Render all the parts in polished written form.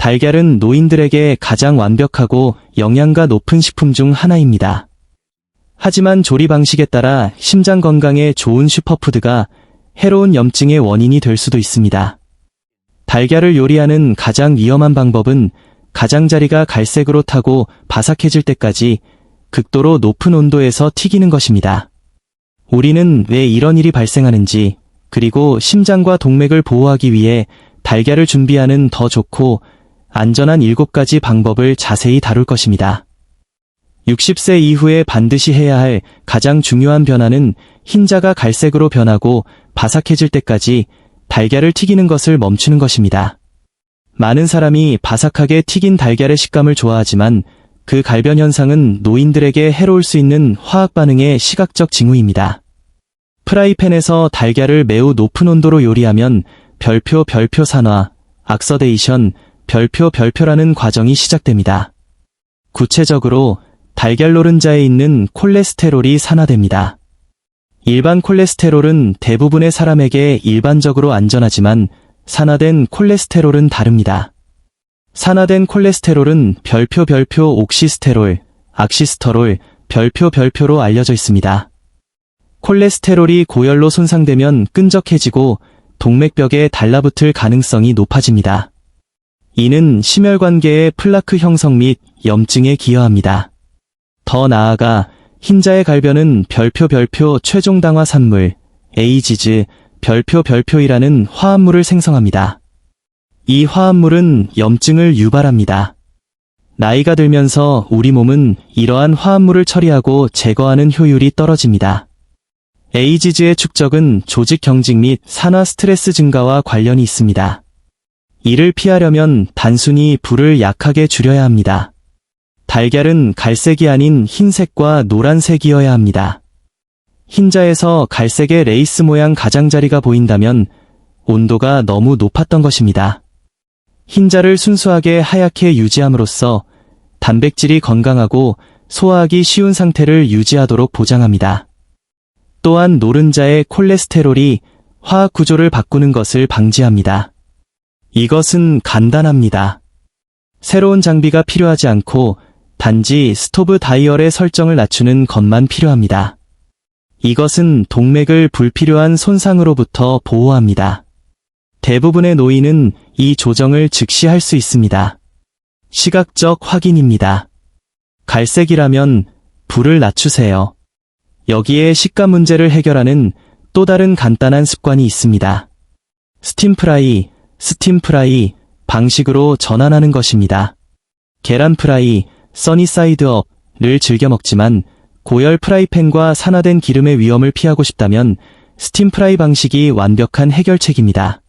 달걀은 노인들에게 가장 완벽하고 영양가 높은 식품 중 하나입니다. 하지만 조리 방식에 따라 심장 건강에 좋은 슈퍼푸드가 해로운 염증의 원인이 될 수도 있습니다. 달걀을 요리하는 가장 위험한 방법은 가장자리가 갈색으로 타고 바삭해질 때까지 극도로 높은 온도에서 튀기는 것입니다. 우리는 왜 이런 일이 발생하는지, 그리고 심장과 동맥을 보호하기 위해 달걀을 준비하는 더 좋고 안전한 7가지 방법을 자세히 다룰 것입니다. 60세 이후에 반드시 해야 할 가장 중요한 변화는 흰자가 갈색으로 변하고 바삭해질 때까지 달걀을 튀기는 것을 멈추는 것입니다. 많은 사람이 바삭하게 튀긴 달걀의 식감을 좋아하지만 그 갈변 현상은 노인들에게 해로울 수 있는 화학 반응의 시각적 징후입니다. 프라이팬에서 달걀을 매우 높은 온도로 요리하면 별표 산화, 악서데이션, 별표라는 과정이 시작됩니다. 구체적으로 달걀 노른자에 있는 콜레스테롤이 산화됩니다. 일반 콜레스테롤은 대부분의 사람에게 일반적으로 안전하지만 산화된 콜레스테롤은 다릅니다. 산화된 콜레스테롤은 별표 옥시스테롤, 악시스터롤, 별표로 알려져 있습니다. 콜레스테롤이 고열로 손상되면 끈적해지고 동맥벽에 달라붙을 가능성이 높아집니다. 이는 심혈관계의 플라크 형성 및 염증에 기여합니다. 더 나아가 흰자의 갈변은 별표 최종당화 산물, 에이지즈, 별표이라는 화합물을 생성합니다. 이 화합물은 염증을 유발합니다. 나이가 들면서 우리 몸은 이러한 화합물을 처리하고 제거하는 효율이 떨어집니다. 에이지즈의 축적은 조직 경직 및 산화 스트레스 증가와 관련이 있습니다. 이를 피하려면 단순히 불을 약하게 줄여야 합니다. 달걀은 갈색이 아닌 흰색과 노란색이어야 합니다. 흰자에서 갈색의 레이스 모양 가장자리가 보인다면 온도가 너무 높았던 것입니다. 흰자를 순수하게 하얗게 유지함으로써 단백질이 건강하고 소화하기 쉬운 상태를 유지하도록 보장합니다. 또한 노른자의 콜레스테롤이 화학 구조를 바꾸는 것을 방지합니다. 이것은 간단합니다. 새로운 장비가 필요하지 않고 단지 스토브 다이얼의 설정을 낮추는 것만 필요합니다. 이것은 동맥을 불필요한 손상으로부터 보호합니다. 대부분의 노인은 이 조정을 즉시 할 수 있습니다. 시각적 확인입니다. 갈색이라면 불을 낮추세요. 여기에 식감 문제를 해결하는 또 다른 간단한 습관이 있습니다. 스팀 프라이 방식으로 전환하는 것입니다. 계란 프라이, 써니사이드 업을 즐겨 먹지만 고열 프라이팬과 산화된 기름의 위험을 피하고 싶다면 스팀 프라이 방식이 완벽한 해결책입니다.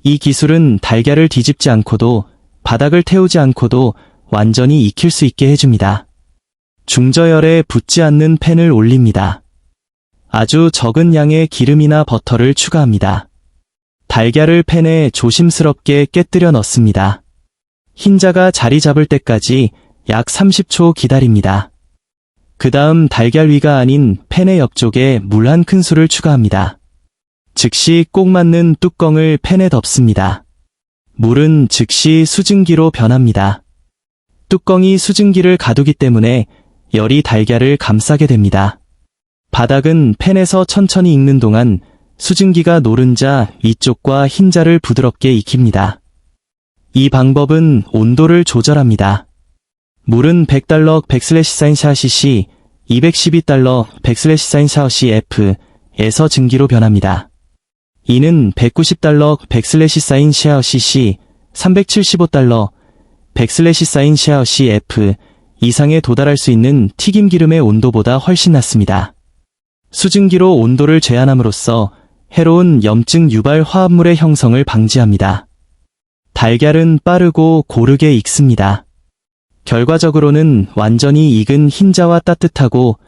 이 기술은 달걀을 뒤집지 않고도 바닥을 태우지 않고도 완전히 익힐 수 있게 해줍니다. 중저열에 붙지 않는 팬을 올립니다. 아주 적은 양의 기름이나 버터를 추가합니다. 달걀을 팬에 조심스럽게 깨뜨려 넣습니다. 흰자가 자리 잡을 때까지 약 30초 기다립니다. 그 다음 달걀 위가 아닌 팬의 옆쪽에 물 한 큰술을 추가합니다. 즉시 꼭 맞는 뚜껑을 팬에 덮습니다. 물은 즉시 수증기로 변합니다. 뚜껑이 수증기를 가두기 때문에 열이 달걀을 감싸게 됩니다. 바닥은 팬에서 천천히 익는 동안 수증기가 노른자 위쪽과 흰자를 부드럽게 익힙니다. 이 방법은 온도를 조절합니다. 물은 $100/100/4cc, $212/100/4cf에서 증기로 변합니다. 이는 $190/100/4cc, $375/100/4cf 이상에 도달할 수 있는 튀김기름의 온도보다 훨씬 낮습니다. 수증기로 온도를 제한함으로써 해로운 염증 유발 화합물의 형성을 방지합니다. 달걀은 빠르고 고르게 익습니다. 결과적으로는 완전히 익은 흰자와 따뜻하고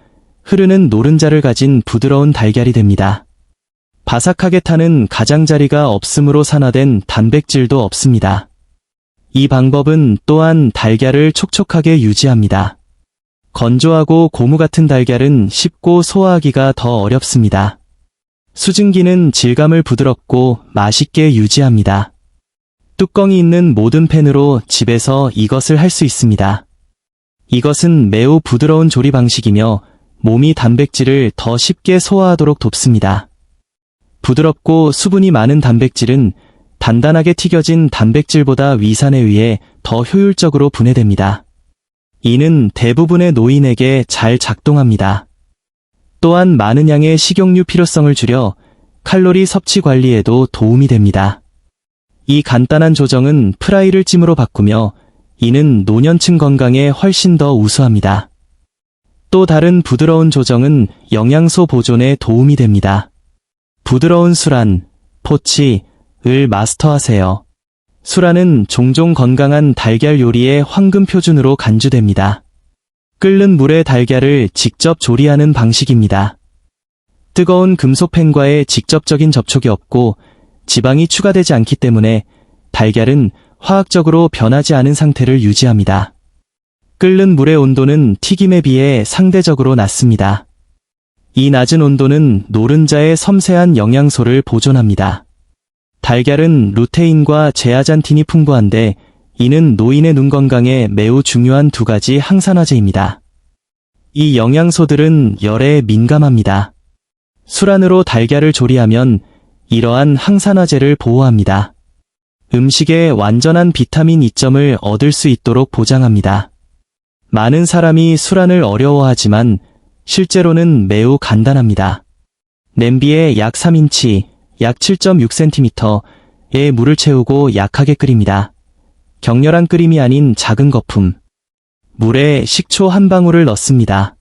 흐르는 노른자를 가진 부드러운 달걀이 됩니다. 바삭하게 타는 가장자리가 없으므로 산화된 단백질도 없습니다. 이 방법은 또한 달걀을 촉촉하게 유지합니다. 건조하고 고무 같은 달걀은 씹고 소화하기가 더 어렵습니다. 수증기는 질감을 부드럽고 맛있게 유지합니다. 뚜껑이 있는 모든 팬으로 집에서 이것을 할 수 있습니다. 이것은 매우 부드러운 조리 방식이며 몸이 단백질을 더 쉽게 소화하도록 돕습니다. 부드럽고 수분이 많은 단백질은 단단하게 튀겨진 단백질보다 위산에 의해 더 효율적으로 분해됩니다. 이는 대부분의 노인에게 잘 작동합니다. 또한 많은 양의 식용유 필요성을 줄여 칼로리 섭취 관리에도 도움이 됩니다. 이 간단한 조정은 프라이를 찜으로 바꾸며 이는 노년층 건강에 훨씬 더 우수합니다. 또 다른 부드러운 조정은 영양소 보존에 도움이 됩니다. 부드러운 수란, 포치를 마스터하세요. 수란은 종종 건강한 달걀 요리의 황금 표준으로 간주됩니다. 끓는 물에 달걀을 직접 조리하는 방식입니다. 뜨거운 금속팬과의 직접적인 접촉이 없고 지방이 추가되지 않기 때문에 달걀은 화학적으로 변하지 않은 상태를 유지합니다. 끓는 물의 온도는 튀김에 비해 상대적으로 낮습니다. 이 낮은 온도는 노른자의 섬세한 영양소를 보존합니다. 달걀은 루테인과 제아잔틴이 풍부한데 이는 노인의 눈 건강에 매우 중요한 두 가지 항산화제입니다. 이 영양소들은 열에 민감합니다. 수란으로 달걀을 조리하면 이러한 항산화제를 보호합니다. 음식에 완전한 비타민 E점을 얻을 수 있도록 보장합니다. 많은 사람이 수란을 어려워하지만 실제로는 매우 간단합니다. 냄비에 약 3인치, 약 7.6cm의 물을 채우고 약하게 끓입니다. 격렬한 끓임이 아닌 작은 거품. 물에 식초 한 방울을 넣습니다.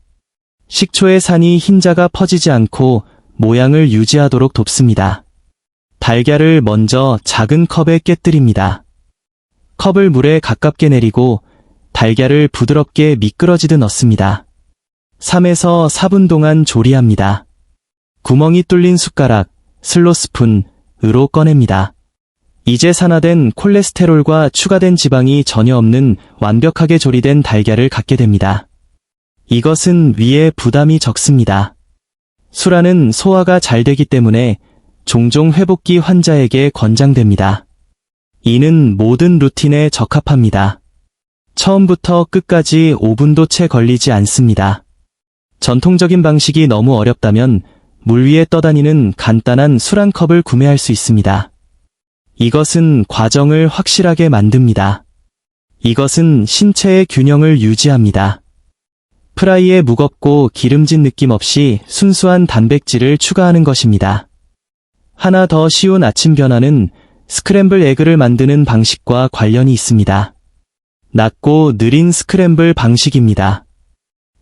식초의 산이 흰자가 퍼지지 않고 모양을 유지하도록 돕습니다. 달걀을 먼저 작은 컵에 깨뜨립니다. 컵을 물에 가깝게 내리고 달걀을 부드럽게 미끄러지듯 넣습니다. 3에서 4분 동안 조리합니다. 구멍이 뚫린 숟가락, 슬로스푼으로 꺼냅니다. 이제 산화된 콜레스테롤과 추가된 지방이 전혀 없는 완벽하게 조리된 달걀을 갖게 됩니다. 이것은 위에 부담이 적습니다. 수란은 소화가 잘 되기 때문에 종종 회복기 환자에게 권장됩니다. 이는 모든 루틴에 적합합니다. 처음부터 끝까지 5분도 채 걸리지 않습니다. 전통적인 방식이 너무 어렵다면 물 위에 떠다니는 간단한 술 한 컵을 구매할 수 있습니다. 이것은 과정을 확실하게 만듭니다. 이것은 신체의 균형을 유지합니다. 프라이에 무겁고 기름진 느낌 없이 순수한 단백질을 추가하는 것입니다. 하나 더 쉬운 아침 변화는 스크램블 에그를 만드는 방식과 관련이 있습니다. 낮고 느린 스크램블 방식입니다.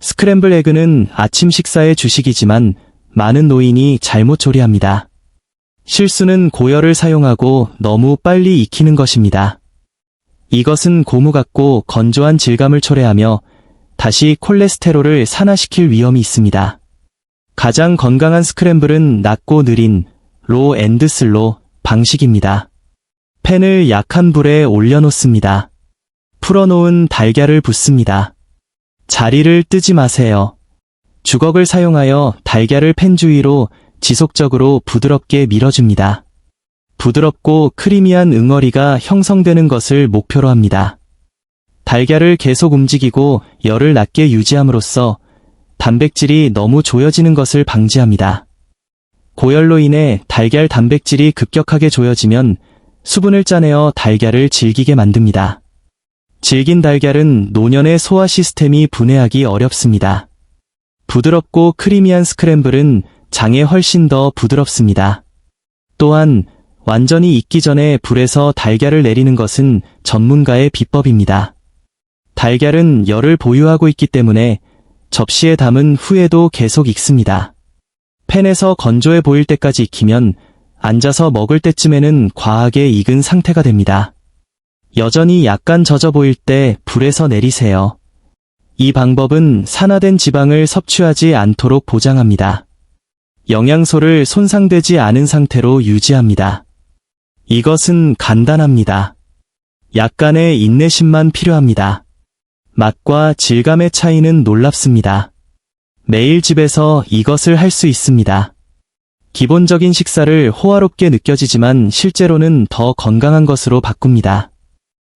스크램블 에그는 아침 식사의 주식이지만 많은 노인이 잘못 조리합니다. 실수는 고열을 사용하고 너무 빨리 익히는 것입니다. 이것은 고무 같고 건조한 질감을 초래하며 다시 콜레스테롤을 산화시킬 위험이 있습니다. 가장 건강한 스크램블은 낮고 느린 로 앤드 슬로 방식입니다. 팬을 약한 불에 올려놓습니다. 풀어놓은 달걀을 붓습니다. 자리를 뜨지 마세요. 주걱을 사용하여 달걀을 팬 주위로 지속적으로 부드럽게 밀어줍니다. 부드럽고 크리미한 응어리가 형성되는 것을 목표로 합니다. 달걀을 계속 움직이고 열을 낮게 유지함으로써 단백질이 너무 조여지는 것을 방지합니다. 고열로 인해 달걀 단백질이 급격하게 조여지면 수분을 짜내어 달걀을 질기게 만듭니다. 질긴 달걀은 노년의 소화 시스템이 분해하기 어렵습니다. 부드럽고 크리미한 스크램블은 장에 훨씬 더 부드럽습니다. 또한 완전히 익기 전에 불에서 달걀을 내리는 것은 전문가의 비법입니다. 달걀은 열을 보유하고 있기 때문에 접시에 담은 후에도 계속 익습니다. 팬에서 건조해 보일 때까지 익히면 앉아서 먹을 때쯤에는 과하게 익은 상태가 됩니다. 여전히 약간 젖어 보일 때 불에서 내리세요. 이 방법은 산화된 지방을 섭취하지 않도록 보장합니다. 영양소를 손상되지 않은 상태로 유지합니다. 이것은 간단합니다. 약간의 인내심만 필요합니다. 맛과 질감의 차이는 놀랍습니다. 매일 집에서 이것을 할 수 있습니다. 기본적인 식사를 호화롭게 느껴지지만 실제로는 더 건강한 것으로 바꿉니다.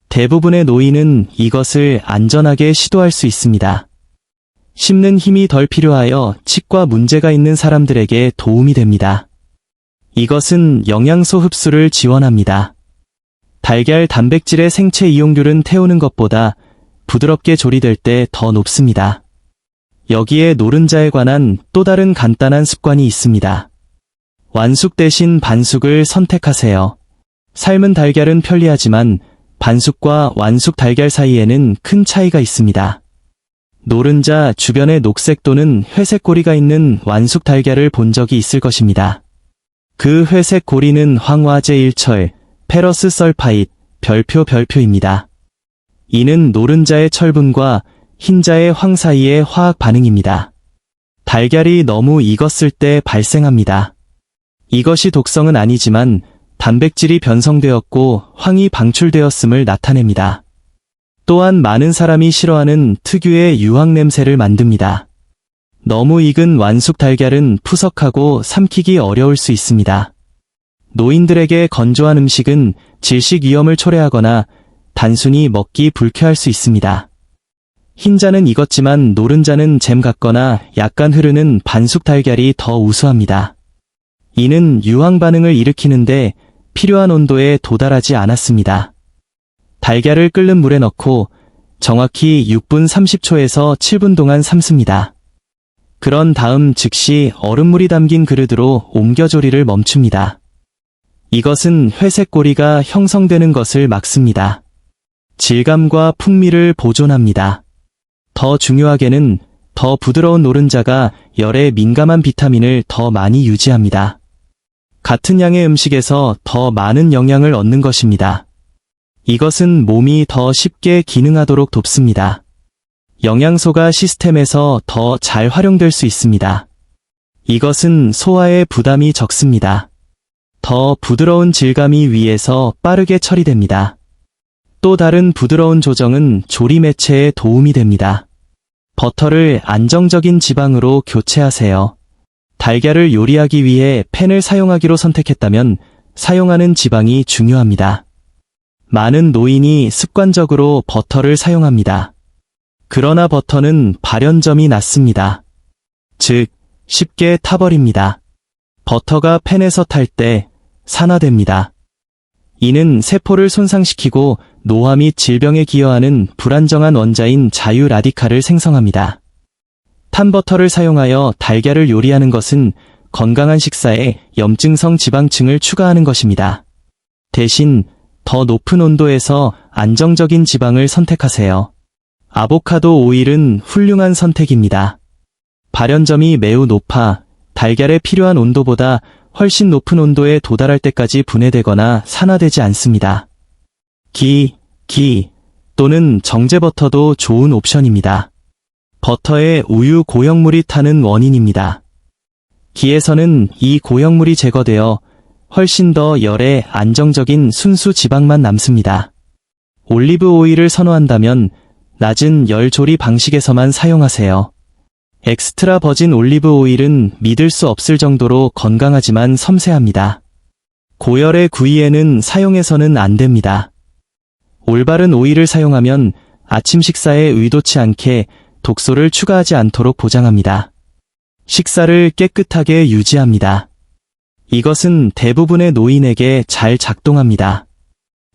대부분의 노인은 이것을 안전하게 시도할 수 있습니다. 씹는 힘이 덜 필요하여 치과 문제가 있는 사람들에게 도움이 됩니다. 이것은 영양소 흡수를 지원합니다. 달걀 단백질의 생체 이용률은 태우는 것보다 부드럽게 조리될 때 더 높습니다. 여기에 노른자에 관한 또 다른 간단한 습관이 있습니다. 완숙 대신 반숙을 선택하세요. 삶은 달걀은 편리하지만 반숙과 완숙 달걀 사이에는 큰 차이가 있습니다. 노른자 주변에 녹색 또는 회색 고리가 있는 완숙 달걀을 본 적이 있을 것입니다. 그 회색 고리는 황화제 일철, 페러스 설파잇, 별표입니다. 이는 노른자의 철분과 흰자의 황 사이의 화학 반응입니다. 달걀이 너무 익었을 때 발생합니다. 이것이 독성은 아니지만 단백질이 변성되었고 황이 방출되었음을 나타냅니다. 또한 많은 사람이 싫어하는 특유의 유황 냄새를 만듭니다. 너무 익은 완숙 달걀은 푸석하고 삼키기 어려울 수 있습니다. 노인들에게 건조한 음식은 질식 위험을 초래하거나 단순히 먹기 불쾌할 수 있습니다. 흰자는 익었지만 노른자는 잼 같거나 약간 흐르는 반숙 달걀이 더 우수합니다. 이는 유황 반응을 일으키는데 필요한 온도에 도달하지 않았습니다. 달걀을 끓는 물에 넣고 정확히 6분 30초에서 7분 동안 삶습니다. 그런 다음 즉시 얼음물이 담긴 그릇으로 옮겨 조리를 멈춥니다. 이것은 회색 고리가 형성되는 것을 막습니다. 질감과 풍미를 보존합니다. 더 중요하게는 더 부드러운 노른자가 열에 민감한 비타민을 더 많이 유지합니다. 같은 양의 음식에서 더 많은 영양을 얻는 것입니다. 이것은 몸이 더 쉽게 기능하도록 돕습니다. 영양소가 시스템에서 더 잘 활용될 수 있습니다. 이것은 소화에 부담이 적습니다. 더 부드러운 질감이 위에서 빠르게 처리됩니다. 또 다른 부드러운 조정은 조리 매체에 도움이 됩니다. 버터를 안정적인 지방으로 교체하세요. 달걀을 요리하기 위해 팬을 사용하기로 선택했다면 사용하는 지방이 중요합니다. 많은 노인이 습관적으로 버터를 사용합니다. 그러나 버터는 발연점이 낮습니다. 즉, 쉽게 타버립니다. 버터가 팬에서 탈 때 산화됩니다. 이는 세포를 손상시키고 노화 및 질병에 기여하는 불안정한 원자인 자유 라디칼을 생성합니다. 탄 버터를 사용하여 달걀을 요리하는 것은 건강한 식사에 염증성 지방층을 추가하는 것입니다. 대신 더 높은 온도에서 안정적인 지방을 선택하세요. 아보카도 오일은 훌륭한 선택입니다. 발연점이 매우 높아 달걀에 필요한 온도보다 훨씬 높은 온도에 도달할 때까지 분해되거나 산화되지 않습니다. 기 또는 정제버터도 좋은 옵션입니다. 버터에 우유 고형물이 타는 원인입니다. 기에서는 이 고형물이 제거되어 훨씬 더 열에 안정적인 순수 지방만 남습니다. 올리브 오일을 선호한다면 낮은 열 조리 방식에서만 사용하세요. 엑스트라 버진 올리브 오일은 믿을 수 없을 정도로 건강하지만 섬세합니다. 고열의 구이에는 사용해서는 안 됩니다. 올바른 오일을 사용하면 아침 식사에 의도치 않게 독소를 추가하지 않도록 보장합니다. 식사를 깨끗하게 유지합니다. 이것은 대부분의 노인에게 잘 작동합니다.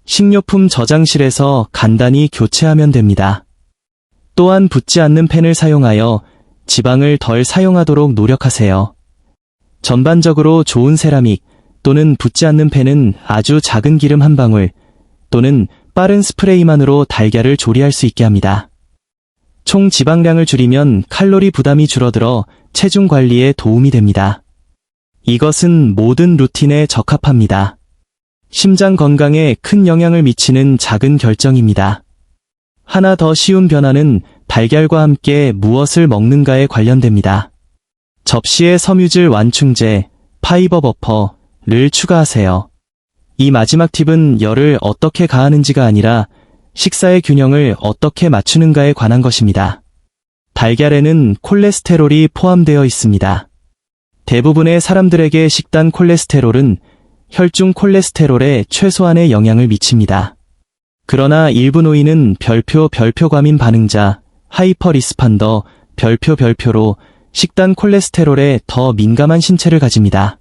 식료품 저장실에서 간단히 교체하면 됩니다. 또한 붙지 않는 팬을 사용하여 지방을 덜 사용하도록 노력하세요. 전반적으로 좋은 세라믹 또는 붙지 않는 팬은 아주 작은 기름 한 방울 또는 빠른 스프레이만으로 달걀을 조리할 수 있게 합니다. 총 지방량을 줄이면 칼로리 부담이 줄어들어 체중 관리에 도움이 됩니다. 이것은 모든 루틴에 적합합니다. 심장 건강에 큰 영향을 미치는 작은 결정입니다. 하나 더 쉬운 변화는 달걀과 함께 무엇을 먹는가에 관련됩니다. 접시에 섬유질 완충제, 파이버 버퍼를 추가하세요. 이 마지막 팁은 열을 어떻게 가하는지가 아니라 식사의 균형을 어떻게 맞추는가에 관한 것입니다. 달걀에는 콜레스테롤이 포함되어 있습니다. 대부분의 사람들에게 식단 콜레스테롤은 혈중 콜레스테롤에 최소한의 영향을 미칩니다. 그러나 일부 노인은 별표 과민 반응자, 하이퍼 리스판더, 별표로 식단 콜레스테롤에 더 민감한 신체를 가집니다.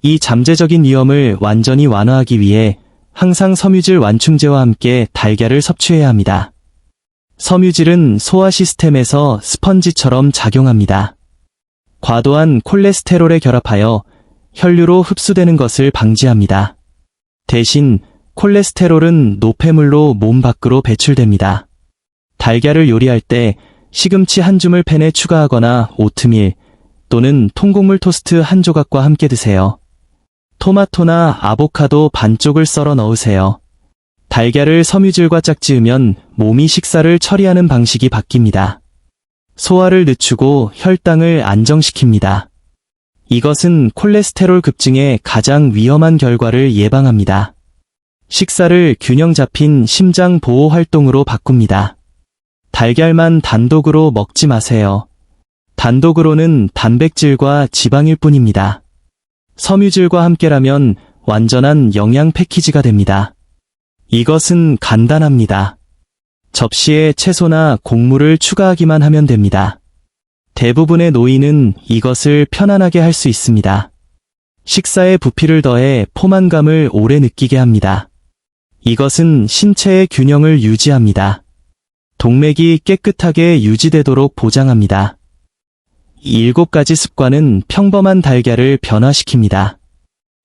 이 잠재적인 위험을 완전히 완화하기 위해 항상 섬유질 완충제와 함께 달걀을 섭취해야 합니다. 섬유질은 소화 시스템에서 스펀지처럼 작용합니다. 과도한 콜레스테롤에 결합하여 혈류로 흡수되는 것을 방지합니다. 대신 콜레스테롤은 노폐물로 몸 밖으로 배출됩니다. 달걀을 요리할 때 시금치 한 줌을 팬에 추가하거나 오트밀 또는 통곡물 토스트 한 조각과 함께 드세요. 토마토나 아보카도 반쪽을 썰어 넣으세요. 달걀을 섬유질과 짝지으면 몸이 식사를 처리하는 방식이 바뀝니다. 소화를 늦추고 혈당을 안정시킵니다. 이것은 콜레스테롤 급증의 가장 위험한 결과를 예방합니다. 식사를 균형 잡힌 심장 보호 활동으로 바꿉니다. 달걀만 단독으로 먹지 마세요. 단독으로는 단백질과 지방일 뿐입니다. 섬유질과 함께라면 완전한 영양 패키지가 됩니다. 이것은 간단합니다. 접시에 채소나 곡물을 추가하기만 하면 됩니다. 대부분의 노인은 이것을 편안하게 할 수 있습니다. 식사에 부피를 더해 포만감을 오래 느끼게 합니다. 이것은 신체의 균형을 유지합니다. 동맥이 깨끗하게 유지되도록 보장합니다. 이 7가지 습관은 평범한 달걀을 변화시킵니다.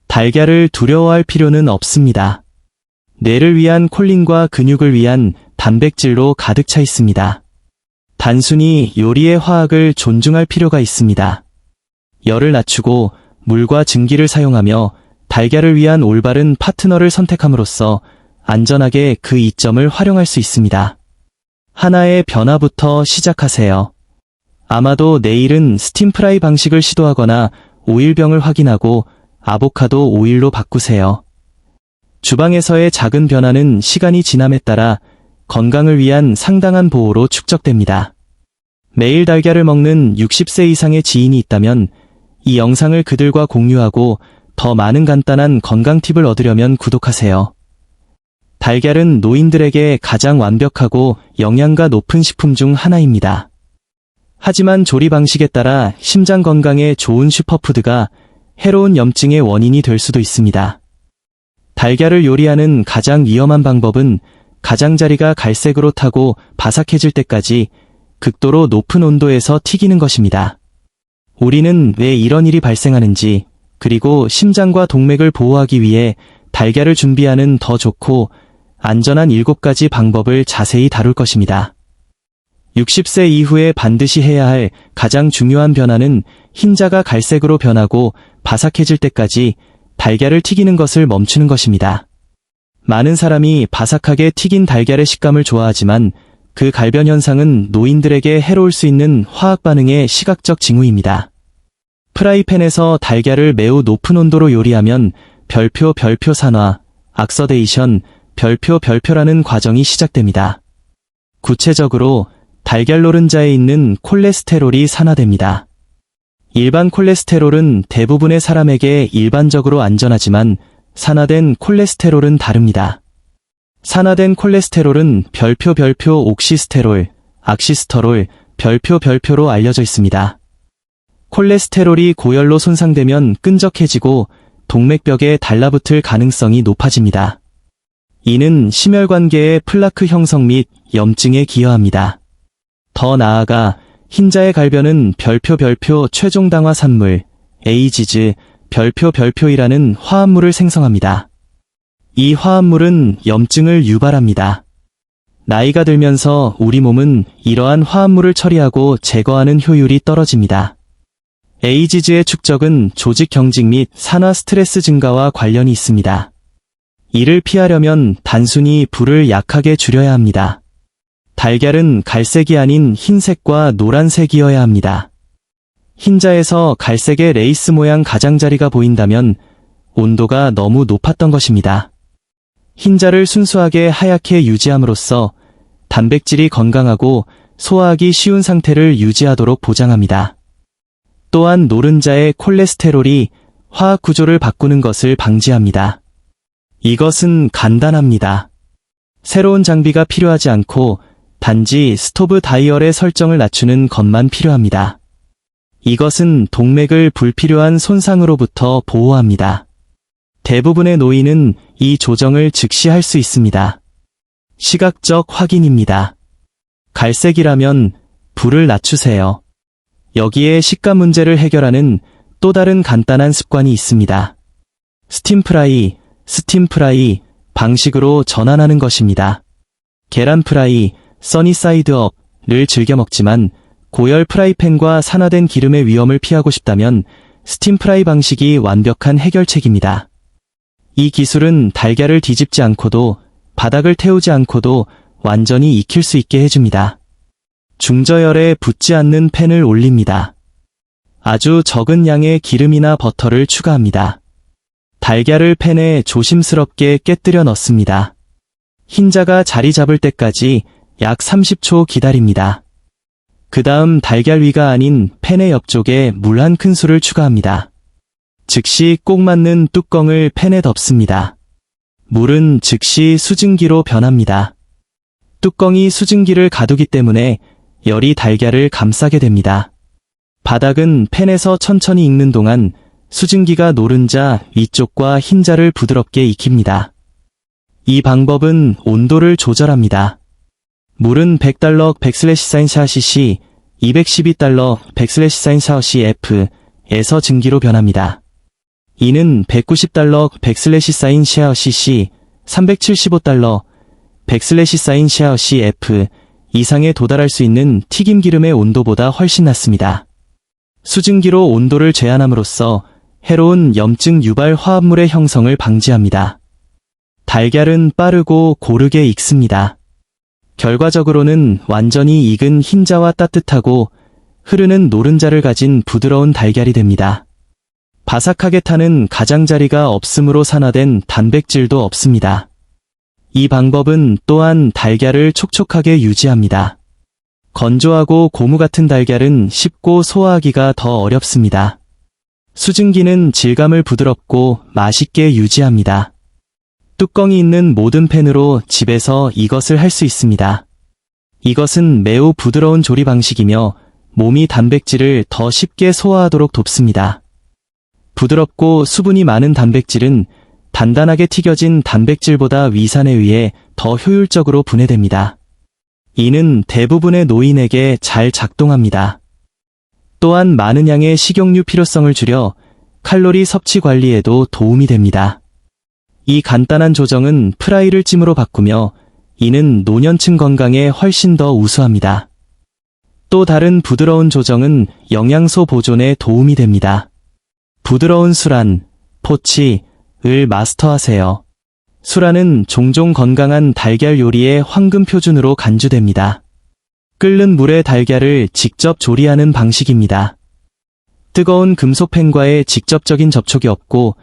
달걀을 두려워할 필요는 없습니다. 뇌를 위한 콜린과 근육을 위한 단백질로 가득 차 있습니다. 단순히 요리의 화학을 존중할 필요가 있습니다. 열을 낮추고 물과 증기를 사용하며 달걀을 위한 올바른 파트너를 선택함으로써 안전하게 그 이점을 활용할 수 있습니다. 하나의 변화부터 시작하세요. 아마도 내일은 스팀 프라이 방식을 시도하거나 오일병을 확인하고 아보카도 오일로 바꾸세요. 주방에서의 작은 변화는 시간이 지남에 따라 건강을 위한 상당한 보호로 축적됩니다. 매일 달걀을 먹는 60세 이상의 지인이 있다면 이 영상을 그들과 공유하고 더 많은 간단한 건강 팁을 얻으려면 구독하세요. 달걀은 노인들에게 가장 완벽하고 영양가 높은 식품 중 하나입니다. 하지만 조리 방식에 따라 심장 건강에 좋은 슈퍼푸드가 해로운 염증의 원인이 될 수도 있습니다. 달걀을 요리하는 가장 위험한 방법은 가장자리가 갈색으로 타고 바삭해질 때까지 극도로 높은 온도에서 튀기는 것입니다. 우리는 왜 이런 일이 발생하는지, 그리고 심장과 동맥을 보호하기 위해 달걀을 준비하는 더 좋고 안전한 7가지 방법을 자세히 다룰 것입니다. 60세 이후에 반드시 해야 할 가장 중요한 변화는 흰자가 갈색으로 변하고 바삭해질 때까지 달걀을 튀기는 것을 멈추는 것입니다. 많은 사람이 바삭하게 튀긴 달걀의 식감을 좋아하지만 그 갈변 현상은 노인들에게 해로울 수 있는 화학 반응의 시각적 징후입니다. 프라이팬에서 달걀을 매우 높은 온도로 요리하면 별표 산화, 악서데이션, 별표라는 과정이 시작됩니다. 구체적으로 달걀 노른자에 있는 콜레스테롤이 산화됩니다. 일반 콜레스테롤은 대부분의 사람에게 일반적으로 안전하지만 산화된 콜레스테롤은 다릅니다. 산화된 콜레스테롤은 별표 옥시스테롤, 악시스터롤, 별표로 알려져 있습니다. 콜레스테롤이 고열로 손상되면 끈적해지고 동맥벽에 달라붙을 가능성이 높아집니다. 이는 심혈관계의 플라크 형성 및 염증에 기여합니다. 더 나아가 흰자의 갈변은 별표 최종 당화 산물, 에이지즈, 별표이라는 화합물을 생성합니다. 이 화합물은 염증을 유발합니다. 나이가 들면서 우리 몸은 이러한 화합물을 처리하고 제거하는 효율이 떨어집니다. 에이지즈의 축적은 조직 경직 및 산화 스트레스 증가와 관련이 있습니다. 이를 피하려면 단순히 불을 약하게 줄여야 합니다. 달걀은 갈색이 아닌 흰색과 노란색이어야 합니다. 흰자에서 갈색의 레이스 모양 가장자리가 보인다면 온도가 너무 높았던 것입니다. 흰자를 순수하게 하얗게 유지함으로써 단백질이 건강하고 소화하기 쉬운 상태를 유지하도록 보장합니다. 또한 노른자의 콜레스테롤이 화학 구조를 바꾸는 것을 방지합니다. 이것은 간단합니다. 새로운 장비가 필요하지 않고 단지 스토브 다이얼의 설정을 낮추는 것만 필요합니다. 이것은 동맥을 불필요한 손상으로부터 보호합니다. 대부분의 노인은 이 조정을 즉시 할 수 있습니다. 시각적 확인입니다. 갈색이라면 불을 낮추세요. 여기에 식감 문제를 해결하는 또 다른 간단한 습관이 있습니다. 스팀 프라이 방식으로 전환하는 것입니다. 계란 프라이, 써니사이드 업을 즐겨 먹지만 고열 프라이팬과 산화된 기름의 위험을 피하고 싶다면 스팀 프라이 방식이 완벽한 해결책입니다. 이 기술은 달걀을 뒤집지 않고도 바닥을 태우지 않고도 완전히 익힐 수 있게 해줍니다. 중저열에 붙지 않는 팬을 올립니다. 아주 적은 양의 기름이나 버터를 추가합니다. 달걀을 팬에 조심스럽게 깨뜨려 넣습니다. 흰자가 자리 잡을 때까지 약 30초 기다립니다. 그 다음 달걀 위가 아닌 팬의 옆쪽에 물 한 큰술을 추가합니다. 즉시 꼭 맞는 뚜껑을 팬에 덮습니다. 물은 즉시 수증기로 변합니다. 뚜껑이 수증기를 가두기 때문에 열이 달걀을 감싸게 됩니다. 바닥은 팬에서 천천히 익는 동안 수증기가 노른자 위쪽과 흰자를 부드럽게 익힙니다. 이 방법은 온도를 조절합니다. 물은 $100/4cc, $212/4cf 에서 증기로 변합니다. 이는 $190/4cc, $375/4cf 이상에 도달할 수 있는 튀김기름의 온도보다 훨씬 낮습니다. 수증기로 온도를 제한함으로써 해로운 염증 유발 화합물의 형성을 방지합니다. 달걀은 빠르고 고르게 익습니다. 결과적으로는 완전히 익은 흰자와 따뜻하고 흐르는 노른자를 가진 부드러운 달걀이 됩니다. 바삭하게 타는 가장자리가 없으므로 산화된 단백질도 없습니다. 이 방법은 또한 달걀을 촉촉하게 유지합니다. 건조하고 고무 같은 달걀은 씹고 소화하기가 더 어렵습니다. 수증기는 질감을 부드럽고 맛있게 유지합니다. 뚜껑이 있는 모든 팬으로 집에서 이것을 할 수 있습니다. 이것은 매우 부드러운 조리 방식이며 몸이 단백질을 더 쉽게 소화하도록 돕습니다. 부드럽고 수분이 많은 단백질은 단단하게 튀겨진 단백질보다 위산에 의해 더 효율적으로 분해됩니다. 이는 대부분의 노인에게 잘 작동합니다. 또한 많은 양의 식용유 필요성을 줄여 칼로리 섭취 관리에도 도움이 됩니다. 이 간단한 조정은 프라이를 찜으로 바꾸며 이는 노년층 건강에 훨씬 더 우수합니다. 또 다른 부드러운 조정은 영양소 보존에 도움이 됩니다. 부드러운 수란, 포치를 마스터하세요. 수란은 종종 건강한 달걀 요리의 황금 표준으로 간주됩니다. 끓는 물에 달걀을 직접 조리하는 방식입니다. 뜨거운 금속팬과의 직접적인 접촉이 없고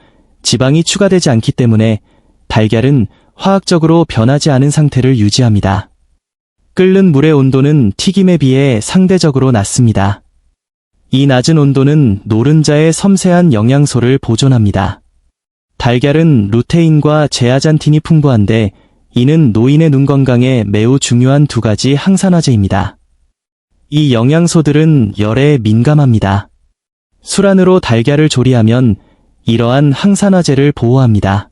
지방이 추가되지 않기 때문에 달걀은 화학적으로 변하지 않은 상태를 유지합니다. 끓는 물의 온도는 튀김에 비해 상대적으로 낮습니다. 이 낮은 온도는 노른자의 섬세한 영양소를 보존합니다. 달걀은 루테인과 제아잔틴이 풍부한데 이는 노인의 눈 건강에 매우 중요한 두 가지 항산화제입니다. 이 영양소들은 열에 민감합니다. 수란으로 달걀을 조리하면 이러한 항산화제를 보호합니다.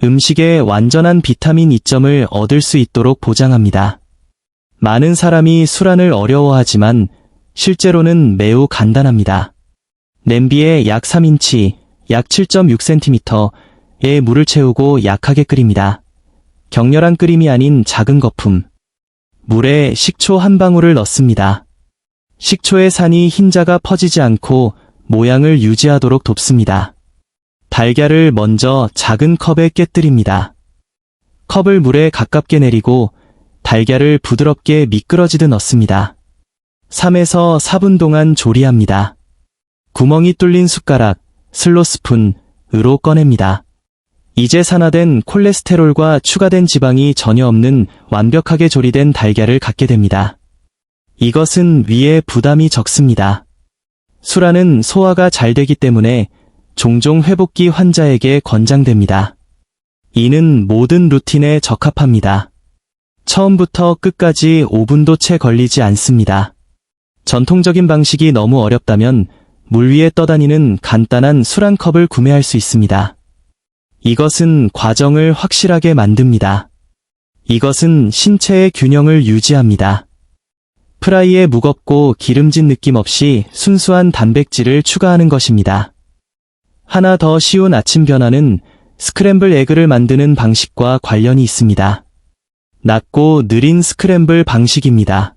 음식에 완전한 비타민 E점을 얻을 수 있도록 보장합니다. 많은 사람이 수란을 어려워하지만 실제로는 매우 간단합니다. 냄비에 약 3인치, 약 7.6cm의 물을 채우고 약하게 끓입니다. 격렬한 끓임이 아닌 작은 거품. 물에 식초 한 방울을 넣습니다. 식초의 산이 흰자가 퍼지지 않고 모양을 유지하도록 돕습니다. 달걀을 먼저 작은 컵에 깨뜨립니다. 컵을 물에 가깝게 내리고 달걀을 부드럽게 미끄러지듯 넣습니다. 3에서 4분 동안 조리합니다. 구멍이 뚫린 숟가락, 슬로스푼으로 꺼냅니다. 이제 산화된 콜레스테롤과 추가된 지방이 전혀 없는 완벽하게 조리된 달걀을 갖게 됩니다. 이것은 위에 부담이 적습니다. 수란은 소화가 잘 되기 때문에 종종 회복기 환자에게 권장됩니다. 이는 모든 루틴에 적합합니다. 처음부터 끝까지 5분도 채 걸리지 않습니다. 전통적인 방식이 너무 어렵다면 물 위에 떠다니는 간단한 술 한 컵을 구매할 수 있습니다. 이것은 과정을 확실하게 만듭니다. 이것은 신체의 균형을 유지합니다. 프라이에 무겁고 기름진 느낌 없이 순수한 단백질을 추가하는 것입니다. 하나 더 쉬운 아침 변화는 스크램블 에그를 만드는 방식과 관련이 있습니다. 낮고 느린 스크램블 방식입니다.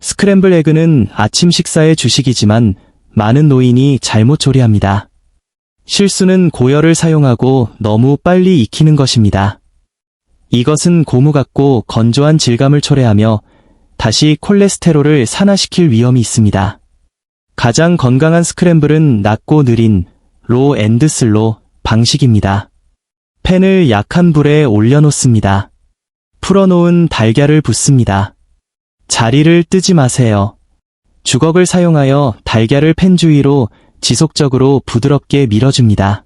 스크램블 에그는 아침 식사의 주식이지만 많은 노인이 잘못 조리합니다. 실수는 고열을 사용하고 너무 빨리 익히는 것입니다. 이것은 고무 같고 건조한 질감을 초래하며 다시 콜레스테롤을 산화시킬 위험이 있습니다. 가장 건강한 스크램블은 낮고 느린 로 앤드 슬로 방식입니다. 팬을 약한 불에 올려놓습니다. 풀어놓은 달걀을 붓습니다. 자리를 뜨지 마세요. 주걱을 사용하여 달걀을 팬 주위로 지속적으로 부드럽게 밀어줍니다.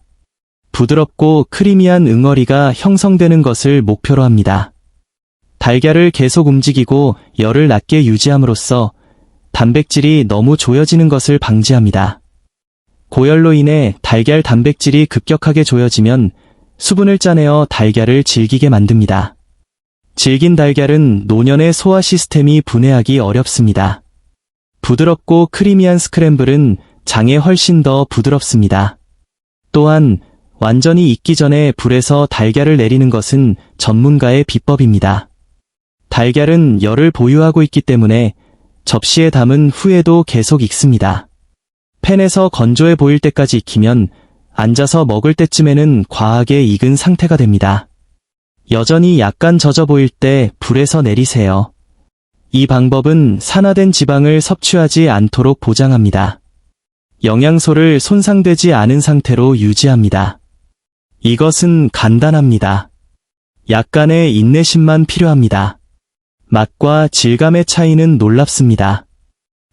부드럽고 크리미한 응어리가 형성되는 것을 목표로 합니다. 달걀을 계속 움직이고 열을 낮게 유지함으로써 단백질이 너무 조여지는 것을 방지합니다. 고열로 인해 달걀 단백질이 급격하게 조여지면 수분을 짜내어 달걀을 질기게 만듭니다. 질긴 달걀은 노년의 소화 시스템이 분해하기 어렵습니다. 부드럽고 크리미한 스크램블은 장에 훨씬 더 부드럽습니다. 또한 완전히 익기 전에 불에서 달걀을 내리는 것은 전문가의 비법입니다. 달걀은 열을 보유하고 있기 때문에 접시에 담은 후에도 계속 익습니다. 팬에서 건조해 보일 때까지 익히면 앉아서 먹을 때쯤에는 과하게 익은 상태가 됩니다. 여전히 약간 젖어 보일 때 불에서 내리세요. 이 방법은 산화된 지방을 섭취하지 않도록 보장합니다. 영양소를 손상되지 않은 상태로 유지합니다. 이것은 간단합니다. 약간의 인내심만 필요합니다. 맛과 질감의 차이는 놀랍습니다.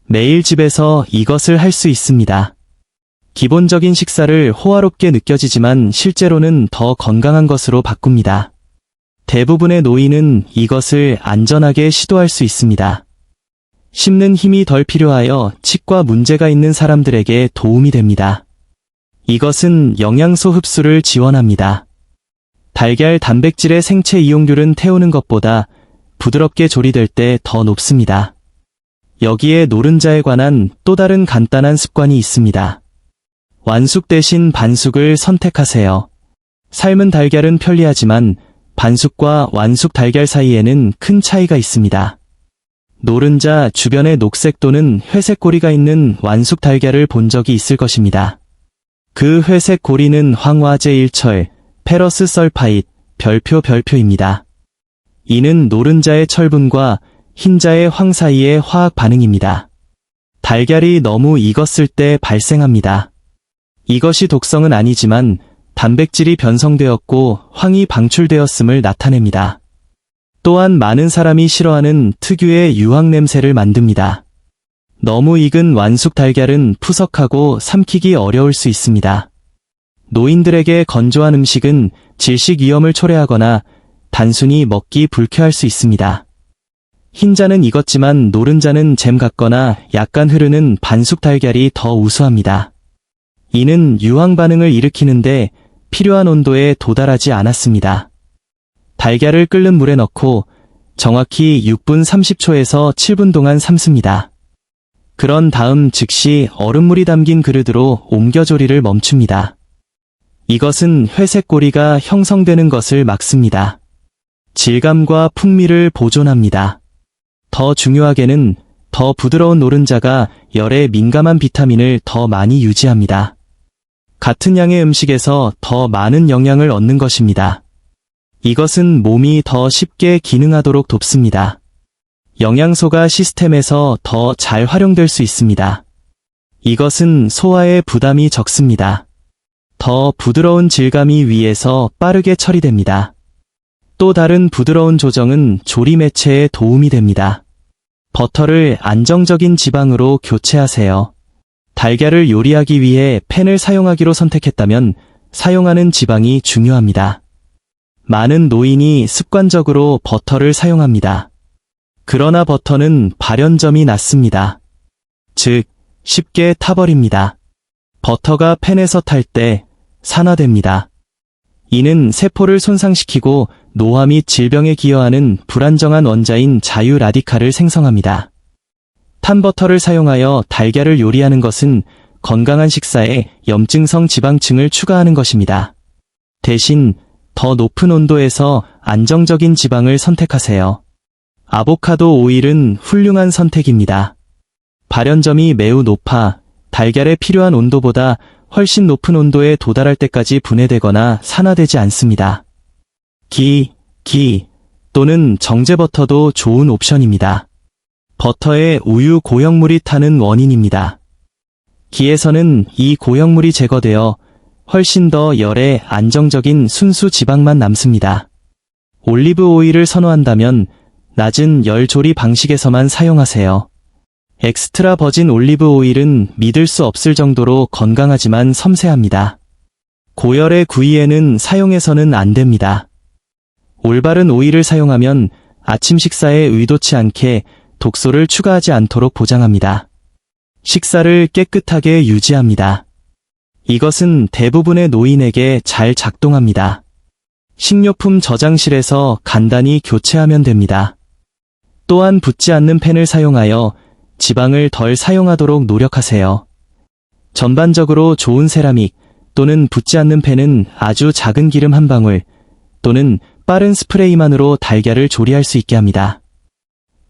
매일 집에서 이것을 할 수 있습니다. 기본적인 식사를 호화롭게 느껴지지만 실제로는 더 건강한 것으로 바꿉니다. 대부분의 노인은 이것을 안전하게 시도할 수 있습니다. 씹는 힘이 덜 필요하여 치과 문제가 있는 사람들에게 도움이 됩니다. 이것은 영양소 흡수를 지원합니다. 달걀 단백질의 생체 이용률은 태우는 것보다 부드럽게 조리될 때 더 높습니다. 여기에 노른자에 관한 또 다른 간단한 습관이 있습니다. 완숙 대신 반숙을 선택하세요. 삶은 달걀은 편리하지만 반숙과 완숙 달걀 사이에는 큰 차이가 있습니다. 노른자 주변에 녹색 또는 회색 고리가 있는 완숙 달걀을 본 적이 있을 것입니다. 그 회색 고리는 황화제 일철, 페러스 설파잇, 별표입니다. 이는 노른자의 철분과 흰자의 황 사이의 화학 반응입니다. 달걀이 너무 익었을 때 발생합니다. 이것이 독성은 아니지만 단백질이 변성되었고 황이 방출되었음을 나타냅니다. 또한 많은 사람이 싫어하는 특유의 유황 냄새를 만듭니다. 너무 익은 완숙 달걀은 푸석하고 삼키기 어려울 수 있습니다. 노인들에게 건조한 음식은 질식 위험을 초래하거나 단순히 먹기 불쾌할 수 있습니다. 흰자는 익었지만 노른자는 잼 같거나 약간 흐르는 반숙 달걀이 더 우수합니다. 이는 유황 반응을 일으키는데 필요한 온도에 도달하지 않았습니다. 달걀을 끓는 물에 넣고 정확히 6분 30초에서 7분 동안 삶습니다. 그런 다음 즉시 얼음물이 담긴 그릇으로 옮겨 조리를 멈춥니다. 이것은 회색 고리가 형성되는 것을 막습니다. 질감과 풍미를 보존합니다. 더 중요하게는 더 부드러운 노른자가 열에 민감한 비타민을 더 많이 유지합니다. 같은 양의 음식에서 더 많은 영양을 얻는 것입니다. 이것은 몸이 더 쉽게 기능하도록 돕습니다. 영양소가 시스템에서 더 잘 활용될 수 있습니다. 이것은 소화에 부담이 적습니다. 더 부드러운 질감이 위에서 빠르게 처리됩니다. 또 다른 부드러운 조정은 조리 매체에 도움이 됩니다. 버터를 안정적인 지방으로 교체하세요. 달걀을 요리하기 위해 팬을 사용하기로 선택했다면 사용하는 지방이 중요합니다. 많은 노인이 습관적으로 버터를 사용합니다. 그러나 버터는 발연점이 낮습니다. 즉, 쉽게 타버립니다. 버터가 팬에서 탈 때 산화됩니다. 이는 세포를 손상시키고 노화 및 질병에 기여하는 불안정한 원자인 자유 라디칼을 생성합니다. 탄 버터를 사용하여 달걀을 요리하는 것은 건강한 식사에 염증성 지방층을 추가하는 것입니다. 대신 더 높은 온도에서 안정적인 지방을 선택하세요. 아보카도 오일은 훌륭한 선택입니다. 발연점이 매우 높아 달걀에 필요한 온도보다 훨씬 높은 온도에 도달할 때까지 분해되거나 산화되지 않습니다. 기 또는 정제버터도 좋은 옵션입니다. 버터에 우유 고형물이 타는 원인입니다. 기에서는 이 고형물이 제거되어 훨씬 더 열에 안정적인 순수 지방만 남습니다. 올리브 오일을 선호한다면 낮은 열 조리 방식에서만 사용하세요. 엑스트라 버진 올리브 오일은 믿을 수 없을 정도로 건강하지만 섬세합니다. 고열의 구이에는 사용해서는 안 됩니다. 올바른 오일을 사용하면 아침 식사에 의도치 않게 독소를 추가하지 않도록 보장합니다. 식사를 깨끗하게 유지합니다. 이것은 대부분의 노인에게 잘 작동합니다. 식료품 저장실에서 간단히 교체하면 됩니다. 또한 붙지 않는 팬을 사용하여 지방을 덜 사용하도록 노력하세요. 전반적으로 좋은 세라믹 또는 붙지 않는 팬은 아주 작은 기름 한 방울 또는 빠른 스프레이만으로 달걀을 조리할 수 있게 합니다.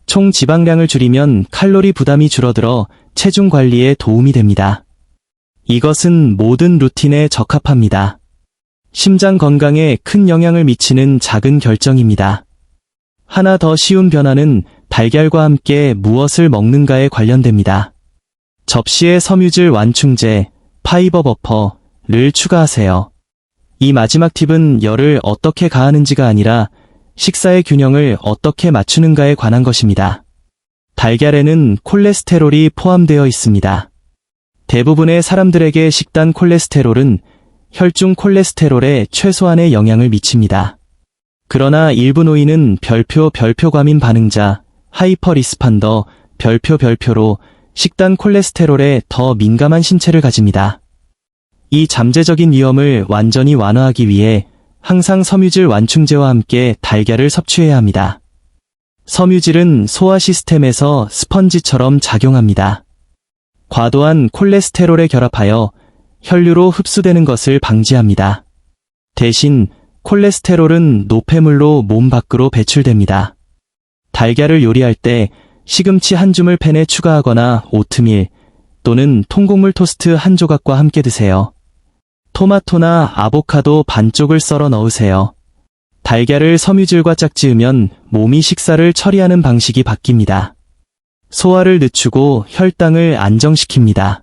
총 지방량을 줄이면 칼로리 부담이 줄어들어 체중 관리에 도움이 됩니다. 이것은 모든 루틴에 적합합니다. 심장 건강에 큰 영향을 미치는 작은 결정입니다. 하나 더 쉬운 변화는 달걀과 함께 무엇을 먹는가에 관련됩니다. 접시에 섬유질 완충제, 파이버 버퍼를 추가하세요. 이 마지막 팁은 열을 어떻게 가하는지가 아니라 식사의 균형을 어떻게 맞추는가에 관한 것입니다. 달걀에는 콜레스테롤이 포함되어 있습니다. 대부분의 사람들에게 식단 콜레스테롤은 혈중 콜레스테롤에 최소한의 영향을 미칩니다. 그러나 일부 노인은 별표 과민 반응자, 하이퍼 리스판더, 별표로 식단 콜레스테롤에 더 민감한 신체를 가집니다. 이 잠재적인 위험을 완전히 완화하기 위해 항상 섬유질 완충제와 함께 달걀을 섭취해야 합니다. 섬유질은 소화 시스템에서 스펀지처럼 작용합니다. 과도한 콜레스테롤에 결합하여 혈류로 흡수되는 것을 방지합니다. 대신 콜레스테롤은 노폐물로 몸 밖으로 배출됩니다. 달걀을 요리할 때 시금치 한 줌을 팬에 추가하거나 오트밀 또는 통곡물 토스트 한 조각과 함께 드세요. 토마토나 아보카도 반쪽을 썰어 넣으세요. 달걀을 섬유질과 짝지으면 몸이 식사를 처리하는 방식이 바뀝니다. 소화를 늦추고 혈당을 안정시킵니다.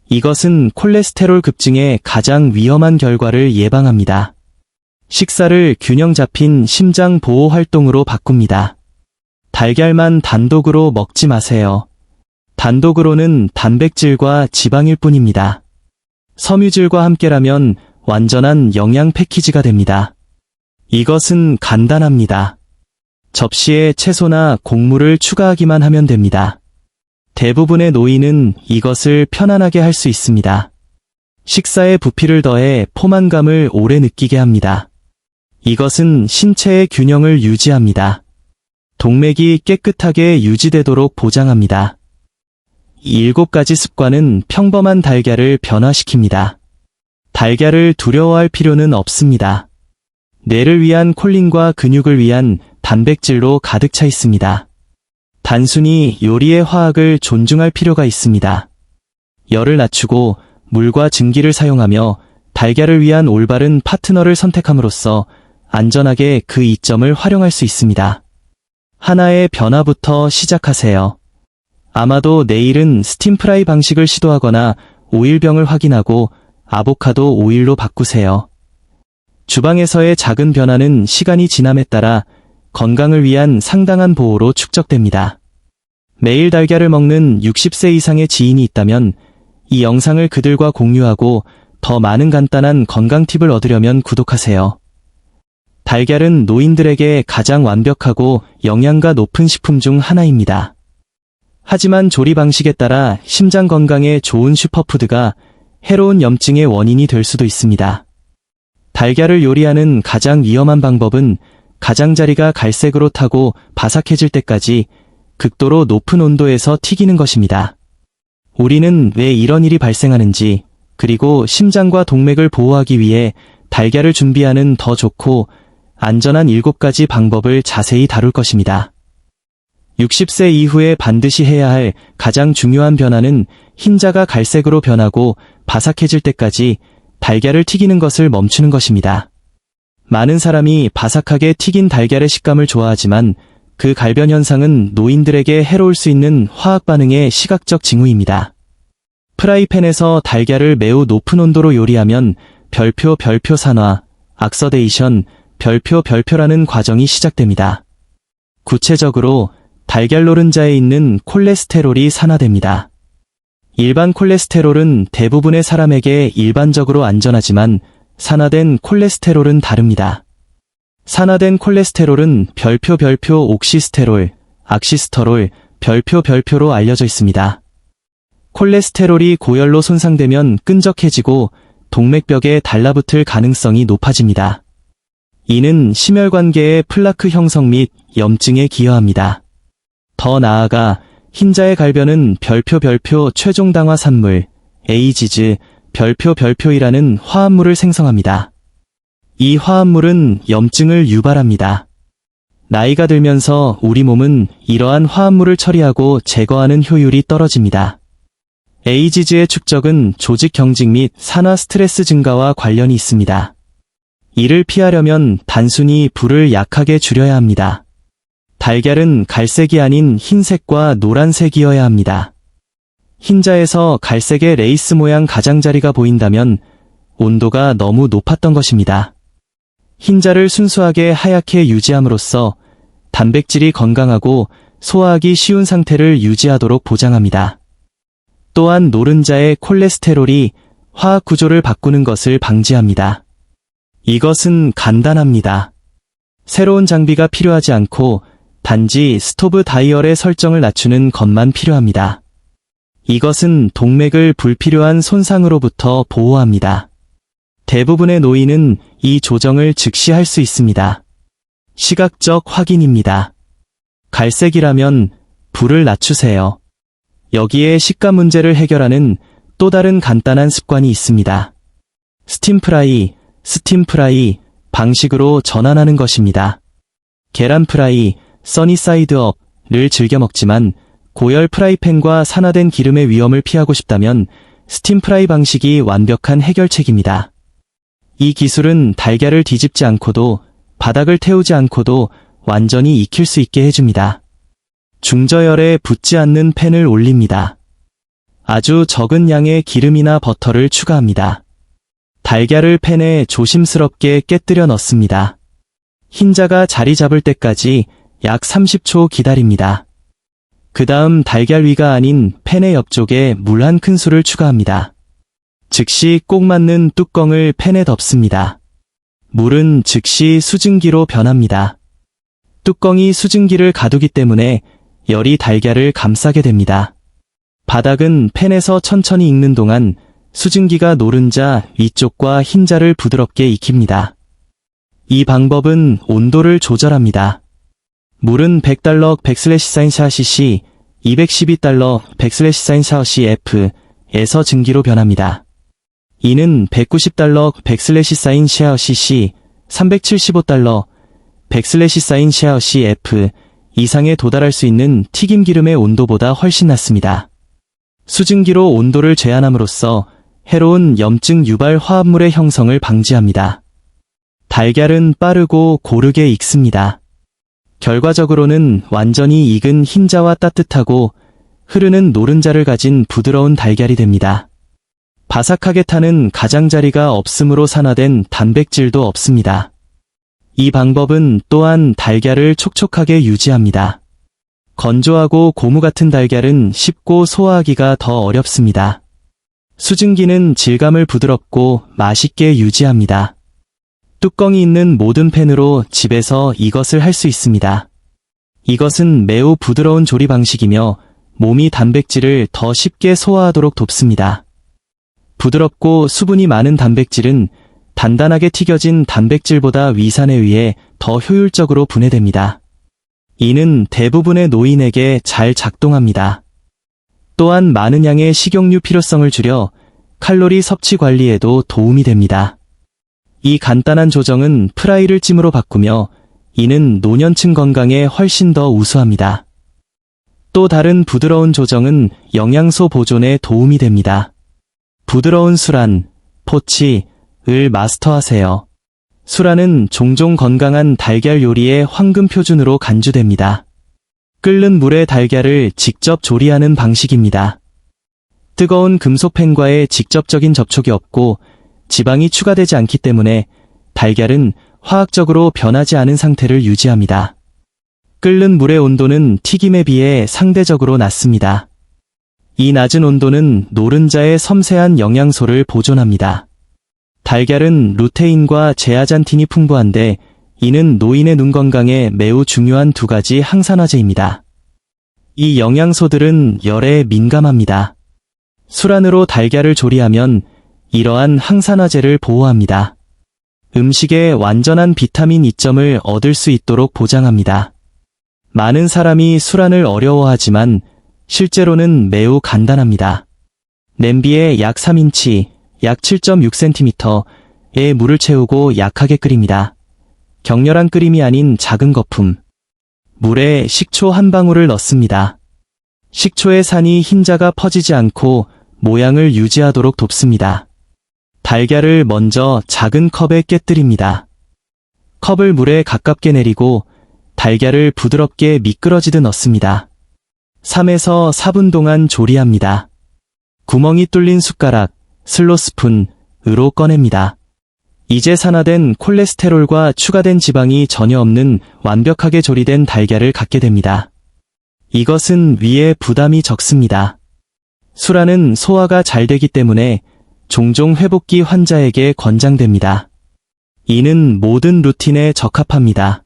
이것은 콜레스테롤 급증의 가장 위험한 결과를 예방합니다. 식사를 균형 잡힌 심장 보호 활동으로 바꿉니다. 달걀만 단독으로 먹지 마세요. 단독으로는 단백질과 지방일 뿐입니다. 섬유질과 함께라면 완전한 영양 패키지가 됩니다. 이것은 간단합니다. 접시에 채소나 곡물을 추가하기만 하면 됩니다. 대부분의 노인은 이것을 편안하게 할 수 있습니다. 식사에 부피를 더해 포만감을 오래 느끼게 합니다. 이것은 신체의 균형을 유지합니다. 동맥이 깨끗하게 유지되도록 보장합니다. 7가지 습관은 평범한 달걀을 변화시킵니다. 달걀을 두려워할 필요는 없습니다. 뇌를 위한 콜린과 근육을 위한 단백질로 가득 차 있습니다. 단순히 요리의 화학을 존중할 필요가 있습니다. 열을 낮추고 물과 증기를 사용하며 달걀을 위한 올바른 파트너를 선택함으로써 안전하게 그 이점을 활용할 수 있습니다. 하나의 변화부터 시작하세요. 아마도 내일은 스팀프라이 방식을 시도하거나 오일병을 확인하고 아보카도 오일로 바꾸세요. 주방에서의 작은 변화는 시간이 지남에 따라 건강을 위한 상당한 보호로 축적됩니다. 매일 달걀을 먹는 60세 이상의 지인이 있다면 이 영상을 그들과 공유하고 더 많은 간단한 건강 팁을 얻으려면 구독하세요. 달걀은 노인들에게 가장 완벽하고 영양가 높은 식품 중 하나입니다. 하지만 조리 방식에 따라 심장 건강에 좋은 슈퍼푸드가 해로운 염증의 원인이 될 수도 있습니다. 달걀을 요리하는 가장 위험한 방법은 가장자리가 갈색으로 타고 바삭해질 때까지 극도로 높은 온도에서 튀기는 것입니다. 우리는 왜 이런 일이 발생하는지, 그리고 심장과 동맥을 보호하기 위해 달걀을 준비하는 더 좋고 안전한 7가지 방법을 자세히 다룰 것입니다. 60세 이후에 반드시 해야 할 가장 중요한 변화는 흰자가 갈색으로 변하고 바삭해질 때까지 달걀을 튀기는 것을 멈추는 것입니다. 많은 사람이 바삭하게 튀긴 달걀의 식감을 좋아하지만 그 갈변 현상은 노인들에게 해로울 수 있는 화학 반응의 시각적 징후입니다. 프라이팬에서 달걀을 매우 높은 온도로 요리하면 별표 산화, 악서데이션, 별표라는 과정이 시작됩니다. 구체적으로 달걀 노른자에 있는 콜레스테롤이 산화됩니다. 일반 콜레스테롤은 대부분의 사람에게 일반적으로 안전하지만 산화된 콜레스테롤은 다릅니다. 산화된 콜레스테롤은 별표 옥시스테롤, 악시스터롤, 별표로 알려져 있습니다. 콜레스테롤이 고열로 손상되면 끈적해지고 동맥벽에 달라붙을 가능성이 높아집니다. 이는 심혈관계의 플라크 형성 및 염증에 기여합니다. 더 나아가 흰자의 갈변은 별표 최종 당화 산물, 에이지즈, 별표이라는 화합물을 생성합니다. 이 화합물은 염증을 유발합니다. 나이가 들면서 우리 몸은 이러한 화합물을 처리하고 제거하는 효율이 떨어집니다. 에이지즈의 축적은 조직 경직 및 산화 스트레스 증가와 관련이 있습니다. 이를 피하려면 단순히 불을 약하게 줄여야 합니다. 달걀은 갈색이 아닌 흰색과 노란색이어야 합니다. 흰자에서 갈색의 레이스 모양 가장자리가 보인다면 온도가 너무 높았던 것입니다. 흰자를 순수하게 하얗게 유지함으로써 단백질이 건강하고 소화하기 쉬운 상태를 유지하도록 보장합니다. 또한 노른자의 콜레스테롤이 화학 구조를 바꾸는 것을 방지합니다. 이것은 간단합니다. 새로운 장비가 필요하지 않고 단지 스토브 다이얼의 설정을 낮추는 것만 필요합니다. 이것은 동맥을 불필요한 손상으로부터 보호합니다. 대부분의 노인은 이 조정을 즉시 할 수 있습니다. 시각적 확인입니다. 갈색이라면 불을 낮추세요. 여기에 식감 문제를 해결하는 또 다른 간단한 습관이 있습니다. 스팀 프라이 방식으로 전환하는 것입니다. 계란 프라이, 써니사이드 업을 즐겨 먹지만 고열 프라이팬과 산화된 기름의 위험을 피하고 싶다면 스팀 프라이 방식이 완벽한 해결책입니다. 이 기술은 달걀을 뒤집지 않고도 바닥을 태우지 않고도 완전히 익힐 수 있게 해줍니다. 중저열에 붙지 않는 팬을 올립니다. 아주 적은 양의 기름이나 버터를 추가합니다. 달걀을 팬에 조심스럽게 깨뜨려 넣습니다. 흰자가 자리 잡을 때까지 약 30초 기다립니다. 그 다음 달걀 위가 아닌 팬의 옆쪽에 물 한 큰술을 추가합니다. 즉시 꼭 맞는 뚜껑을 팬에 덮습니다. 물은 즉시 수증기로 변합니다. 뚜껑이 수증기를 가두기 때문에 열이 달걀을 감싸게 됩니다. 바닥은 팬에서 천천히 익는 동안 수증기가 노른자 위쪽과 흰자를 부드럽게 익힙니다. 이 방법은 온도를 조절합니다. 물은 $100/100/4cc, $212/100/4cf에서 증기로 변합니다. 이는 $190/100/4cc, $375/100/4cf 이상에 도달할 수 있는 튀김 기름의 온도보다 훨씬 낮습니다. 수증기로 온도를 제한함으로써 해로운 염증 유발 화합물의 형성을 방지합니다. 달걀은 빠르고 고르게 익습니다. 결과적으로는 완전히 익은 흰자와 따뜻하고 흐르는 노른자를 가진 부드러운 달걀이 됩니다. 바삭하게 타는 가장자리가 없으므로 산화된 단백질도 없습니다. 이 방법은 또한 달걀을 촉촉하게 유지합니다. 건조하고 고무 같은 달걀은 씹고 소화하기가 더 어렵습니다. 수증기는 질감을 부드럽고 맛있게 유지합니다. 뚜껑이 있는 모든 팬으로 집에서 이것을 할 수 있습니다. 이것은 매우 부드러운 조리 방식이며 몸이 단백질을 더 쉽게 소화하도록 돕습니다. 부드럽고 수분이 많은 단백질은 단단하게 튀겨진 단백질보다 위산에 의해 더 효율적으로 분해됩니다. 이는 대부분의 노인에게 잘 작동합니다. 또한 많은 양의 식용유 필요성을 줄여 칼로리 섭취 관리에도 도움이 됩니다. 이 간단한 조정은 프라이를 찜으로 바꾸며 이는 노년층 건강에 훨씬 더 우수합니다. 또 다른 부드러운 조정은 영양소 보존에 도움이 됩니다. 부드러운 수란, 포치,을 마스터하세요. 수란은 종종 건강한 달걀 요리의 황금 표준으로 간주됩니다. 끓는 물에 달걀을 직접 조리하는 방식입니다. 뜨거운 금속팬과의 직접적인 접촉이 없고 지방이 추가되지 않기 때문에 달걀은 화학적으로 변하지 않은 상태를 유지합니다. 끓는 물의 온도는 튀김에 비해 상대적으로 낮습니다. 이 낮은 온도는 노른자의 섬세한 영양소를 보존합니다. 달걀은 루테인과 제아잔틴이 풍부한데 이는 노인의 눈 건강에 매우 중요한 두 가지 항산화제입니다. 이 영양소들은 열에 민감합니다. 수란으로 달걀을 조리하면 이러한 항산화제를 보호합니다. 음식에 완전한 비타민 이점을 얻을 수 있도록 보장합니다. 많은 사람이 수란을 어려워하지만 실제로는 매우 간단합니다. 냄비에 약 3인치, 약 7.6cm의 물을 채우고 약하게 끓입니다. 격렬한 끓임이 아닌 작은 거품. 물에 식초 한 방울을 넣습니다. 식초의 산이 흰자가 퍼지지 않고 모양을 유지하도록 돕습니다. 달걀을 먼저 작은 컵에 깨뜨립니다. 컵을 물에 가깝게 내리고 달걀을 부드럽게 미끄러지듯 넣습니다. 3에서 4분 동안 조리합니다. 구멍이 뚫린 숟가락, 슬로스푼으로 꺼냅니다. 이제 산화된 콜레스테롤과 추가된 지방이 전혀 없는 완벽하게 조리된 달걀을 갖게 됩니다. 이것은 위에 부담이 적습니다. 수란은 소화가 잘 되기 때문에 종종 회복기 환자에게 권장됩니다. 이는 모든 루틴에 적합합니다.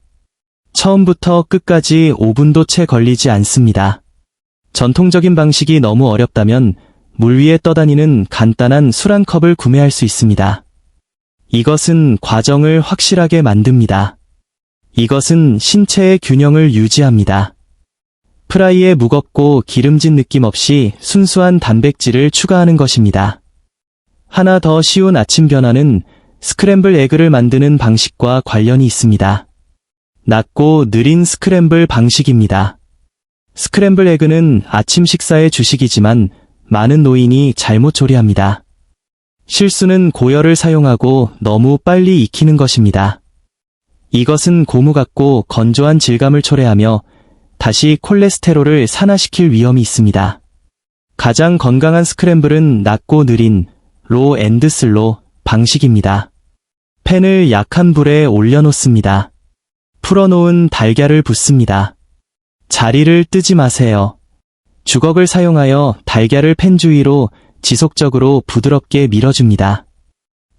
처음부터 끝까지 5분도 채 걸리지 않습니다. 전통적인 방식이 너무 어렵다면 물 위에 떠다니는 간단한 술 한 컵을 구매할 수 있습니다. 이것은 과정을 확실하게 만듭니다. 이것은 신체의 균형을 유지합니다. 프라이에 무겁고 기름진 느낌 없이 순수한 단백질을 추가하는 것입니다. 하나 더 쉬운 아침 변화는 스크램블 에그를 만드는 방식과 관련이 있습니다. 낮고 느린 스크램블 방식입니다. 스크램블 에그는 아침 식사의 주식이지만 많은 노인이 잘못 조리합니다. 실수는 고열을 사용하고 너무 빨리 익히는 것입니다. 이것은 고무 같고 건조한 질감을 초래하며 다시 콜레스테롤을 산화시킬 위험이 있습니다. 가장 건강한 스크램블은 낮고 느린 로 앤드 슬로 방식입니다. 팬을 약한 불에 올려놓습니다. 풀어놓은 달걀을 붓습니다. 자리를 뜨지 마세요. 주걱을 사용하여 달걀을 팬 주위로 지속적으로 부드럽게 밀어줍니다.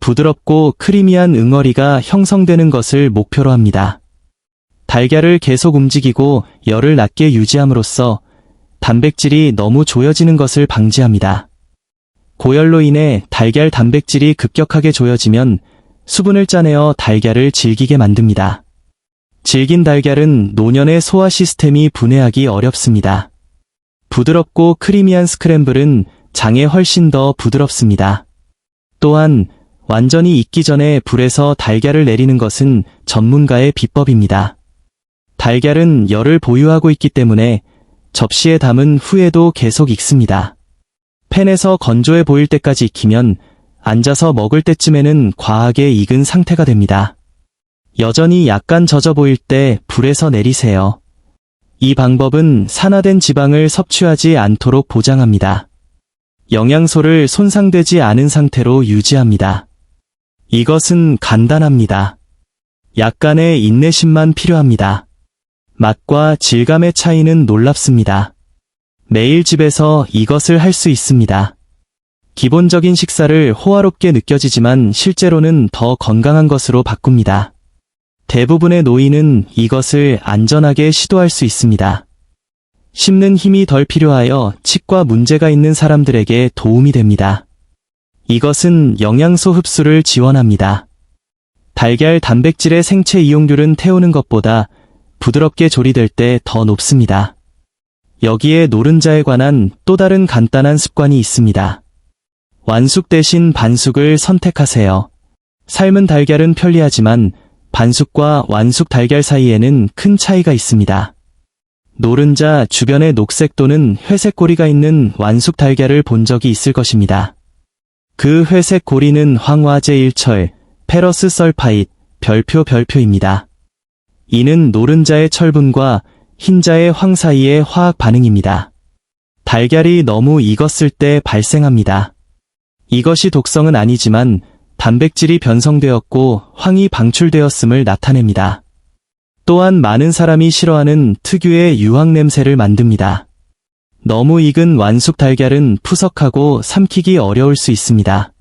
부드럽고 크리미한 응어리가 형성되는 것을 목표로 합니다. 달걀을 계속 움직이고 열을 낮게 유지함으로써 단백질이 너무 조여지는 것을 방지합니다. 고열로 인해 달걀 단백질이 급격하게 조여지면 수분을 짜내어 달걀을 질기게 만듭니다. 질긴 달걀은 노년의 소화 시스템이 분해하기 어렵습니다. 부드럽고 크리미한 스크램블은 장에 훨씬 더 부드럽습니다. 또한 완전히 익기 전에 불에서 달걀을 내리는 것은 전문가의 비법입니다. 달걀은 열을 보유하고 있기 때문에 접시에 담은 후에도 계속 익습니다. 팬에서 건조해 보일 때까지 익히면 앉아서 먹을 때쯤에는 과하게 익은 상태가 됩니다. 여전히 약간 젖어 보일 때 불에서 내리세요. 이 방법은 산화된 지방을 섭취하지 않도록 보장합니다. 영양소를 손상되지 않은 상태로 유지합니다. 이것은 간단합니다. 약간의 인내심만 필요합니다. 맛과 질감의 차이는 놀랍습니다. 매일 집에서 이것을 할 수 있습니다. 기본적인 식사를 호화롭게 느껴지지만 실제로는 더 건강한 것으로 바꿉니다. 대부분의 노인은 이것을 안전하게 시도할 수 있습니다. 씹는 힘이 덜 필요하여 치과 문제가 있는 사람들에게 도움이 됩니다. 이것은 영양소 흡수를 지원합니다. 달걀 단백질의 생체 이용률은 태우는 것보다 부드럽게 조리될 때 더 높습니다. 여기에 노른자에 관한 또 다른 간단한 습관이 있습니다. 완숙 대신 반숙을 선택하세요. 삶은 달걀은 편리하지만 반숙과 완숙 달걀 사이에는 큰 차이가 있습니다. 노른자 주변에 녹색 또는 회색 고리가 있는 완숙 달걀을 본 적이 있을 것입니다. 그 회색 고리는 황화제 일철, 페러스 설파잇, 별표입니다. 이는 노른자의 철분과 흰자의 황 사이의 화학 반응입니다. 달걀이 너무 익었을 때 발생합니다. 이것이 독성은 아니지만 단백질이 변성되었고 황이 방출되었음을 나타냅니다. 또한 많은 사람이 싫어하는 특유의 유황 냄새를 만듭니다. 너무 익은 완숙 달걀은 푸석하고 삼키기 어려울 수 있습니다.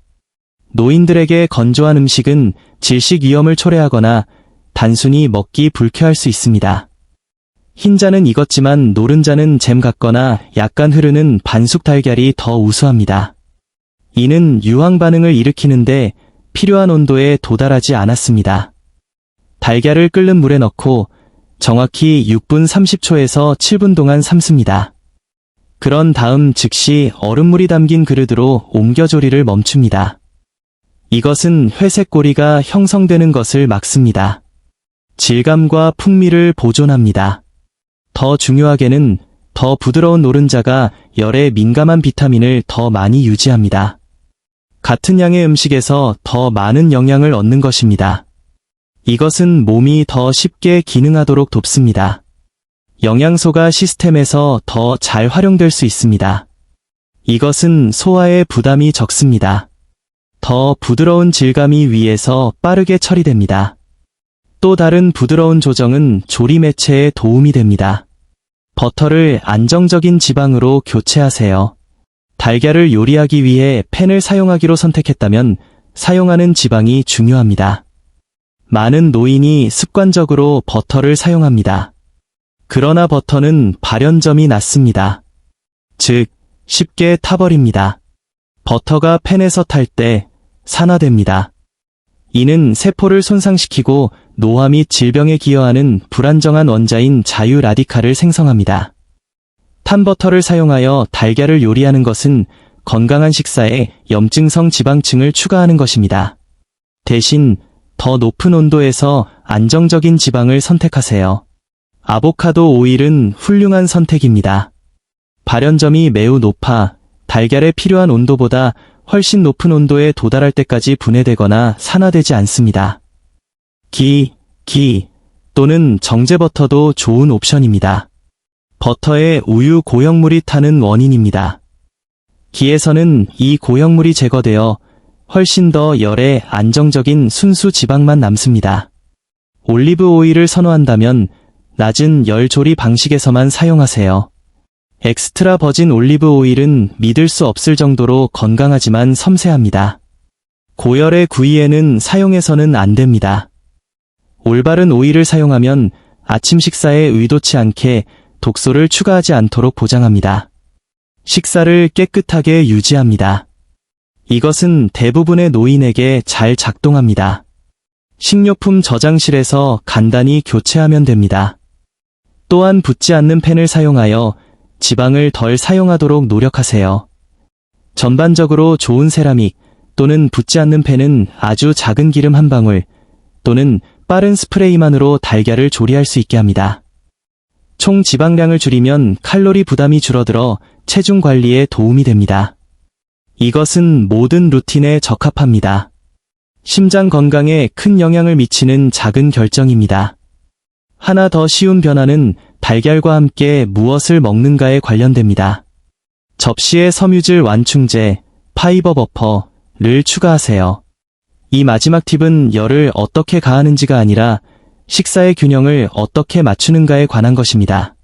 노인들에게 건조한 음식은 질식 위험을 초래하거나 단순히 먹기 불쾌할 수 있습니다. 흰자는 익었지만 노른자는 잼 같거나 약간 흐르는 반숙 달걀이 더 우수합니다. 이는 유황 반응을 일으키는데 필요한 온도에 도달하지 않았습니다. 달걀을 끓는 물에 넣고 정확히 6분 30초에서 7분 동안 삶습니다. 그런 다음 즉시 얼음물이 담긴 그릇으로 옮겨 조리를 멈춥니다. 이것은 회색 고리가 형성되는 것을 막습니다. 질감과 풍미를 보존합니다. 더 중요하게는 더 부드러운 노른자가 열에 민감한 비타민을 더 많이 유지합니다. 같은 양의 음식에서 더 많은 영양을 얻는 것입니다. 이것은 몸이 더 쉽게 기능하도록 돕습니다. 영양소가 시스템에서 더 잘 활용될 수 있습니다. 이것은 소화에 부담이 적습니다. 더 부드러운 질감이 위에서 빠르게 처리됩니다. 또 다른 부드러운 조정은 조리 매체에 도움이 됩니다. 버터를 안정적인 지방으로 교체하세요. 달걀을 요리하기 위해 팬을 사용하기로 선택했다면 사용하는 지방이 중요합니다. 많은 노인이 습관적으로 버터를 사용합니다. 그러나 버터는 발연점이 낮습니다. 즉, 쉽게 타버립니다. 버터가 팬에서 탈 때 산화됩니다. 이는 세포를 손상시키고 노화 및 질병에 기여하는 불안정한 원자인 자유 라디칼을 생성합니다. 탄 버터를 사용하여 달걀을 요리하는 것은 건강한 식사에 염증성 지방층을 추가하는 것입니다. 대신 더 높은 온도에서 안정적인 지방을 선택하세요. 아보카도 오일은 훌륭한 선택입니다. 발연점이 매우 높아 달걀에 필요한 온도보다 훨씬 높은 온도에 도달할 때까지 분해되거나 산화되지 않습니다. 기 또는 정제버터도 좋은 옵션입니다. 버터에 우유 고형물이 타는 원인입니다. 기에서는 이 고형물이 제거되어 훨씬 더 열에 안정적인 순수 지방만 남습니다. 올리브 오일을 선호한다면 낮은 열 조리 방식에서만 사용하세요. 엑스트라 버진 올리브 오일은 믿을 수 없을 정도로 건강하지만 섬세합니다. 고열의 구이에는 사용해서는 안 됩니다. 올바른 오일을 사용하면 아침 식사에 의도치 않게 독소를 추가하지 않도록 보장합니다. 식사를 깨끗하게 유지합니다. 이것은 대부분의 노인에게 잘 작동합니다. 식료품 저장실에서 간단히 교체하면 됩니다. 또한 붙지 않는 팬을 사용하여 지방을 덜 사용하도록 노력하세요. 전반적으로 좋은 세라믹 또는 붙지 않는 팬은 아주 작은 기름 한 방울 또는 빠른 스프레이만으로 달걀을 조리할 수 있게 합니다. 총 지방량을 줄이면 칼로리 부담이 줄어들어 체중 관리에 도움이 됩니다. 이것은 모든 루틴에 적합합니다. 심장 건강에 큰 영향을 미치는 작은 결정입니다. 하나 더 쉬운 변화는 달걀과 함께 무엇을 먹는가에 관련됩니다. 접시에 섬유질 완충제, 파이버 버퍼를 추가하세요. 이 마지막 팁은 열을 어떻게 가하는지가 아니라 식사의 균형을 어떻게 맞추는가에 관한 것입니다.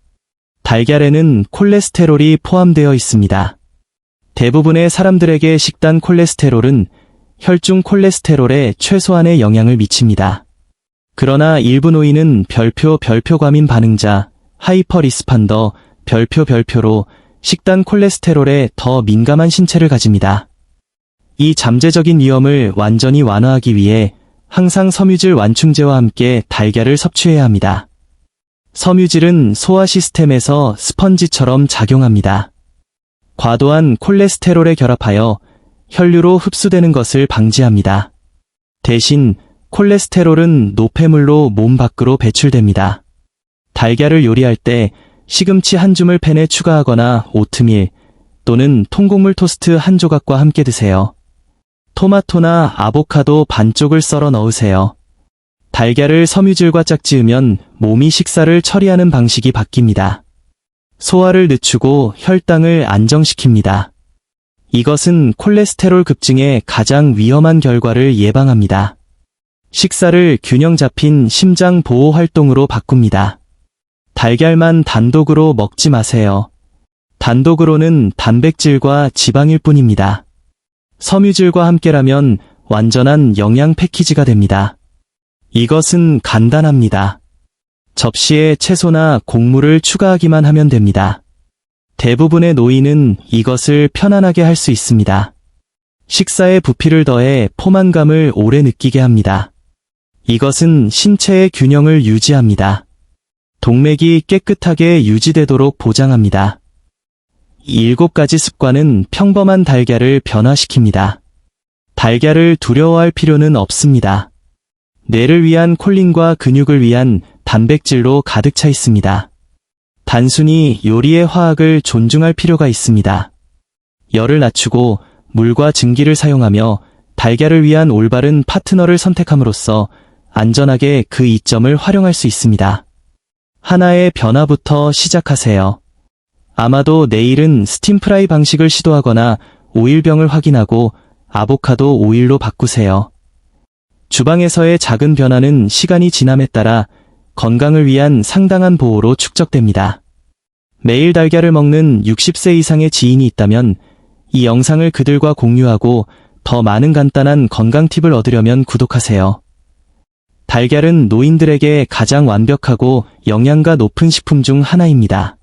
달걀에는 콜레스테롤이 포함되어 있습니다. 대부분의 사람들에게 식단 콜레스테롤은 혈중 콜레스테롤에 최소한의 영향을 미칩니다. 그러나 일부 노인은 별표 과민 반응자, 하이퍼 리스판더, 별표로 식단 콜레스테롤에 더 민감한 신체를 가집니다. 이 잠재적인 위험을 완전히 완화하기 위해 항상 섬유질 완충제와 함께 달걀을 섭취해야 합니다. 섬유질은 소화 시스템에서 스펀지처럼 작용합니다. 과도한 콜레스테롤에 결합하여 혈류로 흡수되는 것을 방지합니다. 대신 콜레스테롤은 노폐물로 몸 밖으로 배출됩니다. 달걀을 요리할 때 시금치 한 줌을 팬에 추가하거나 오트밀 또는 통곡물 토스트 한 조각과 함께 드세요. 토마토나 아보카도 반쪽을 썰어 넣으세요. 달걀을 섬유질과 짝지으면 몸이 식사를 처리하는 방식이 바뀝니다. 소화를 늦추고 혈당을 안정시킵니다. 이것은 콜레스테롤 급증의 가장 위험한 결과를 예방합니다. 식사를 균형 잡힌 심장 보호 활동으로 바꿉니다. 달걀만 단독으로 먹지 마세요. 단독으로는 단백질과 지방일 뿐입니다. 섬유질과 함께라면 완전한 영양 패키지가 됩니다. 이것은 간단합니다. 접시에 채소나 곡물을 추가하기만 하면 됩니다. 대부분의 노인은 이것을 편안하게 할 수 있습니다. 식사에 부피를 더해 포만감을 오래 느끼게 합니다. 이것은 신체의 균형을 유지합니다. 동맥이 깨끗하게 유지되도록 보장합니다. 이 7가지 습관은 평범한 달걀을 변화시킵니다. 달걀을 두려워할 필요는 없습니다. 뇌를 위한 콜린과 근육을 위한 단백질로 가득 차 있습니다. 단순히 요리의 화학을 존중할 필요가 있습니다. 열을 낮추고 물과 증기를 사용하며 달걀을 위한 올바른 파트너를 선택함으로써 안전하게 그 이점을 활용할 수 있습니다. 하나의 변화부터 시작하세요. 아마도 내일은 스팀프라이 방식을 시도하거나 오일병을 확인하고 아보카도 오일로 바꾸세요. 주방에서의 작은 변화는 시간이 지남에 따라 건강을 위한 상당한 보호로 축적됩니다. 매일 달걀을 먹는 60세 이상의 지인이 있다면 이 영상을 그들과 공유하고 더 많은 간단한 건강 팁을 얻으려면 구독하세요. 달걀은 노인들에게 가장 완벽하고 영양가 높은 식품 중 하나입니다.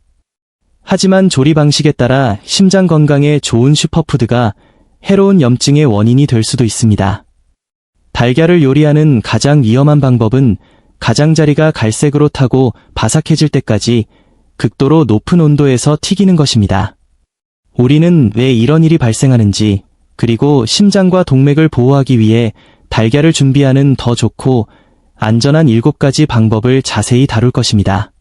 하지만 조리 방식에 따라 심장 건강에 좋은 슈퍼푸드가 해로운 염증의 원인이 될 수도 있습니다. 달걀을 요리하는 가장 위험한 방법은 가장자리가 갈색으로 타고 바삭해질 때까지 극도로 높은 온도에서 튀기는 것입니다. 우리는 왜 이런 일이 발생하는지, 그리고 심장과 동맥을 보호하기 위해 달걀을 준비하는 더 좋고 안전한 7가지 방법을 자세히 다룰 것입니다.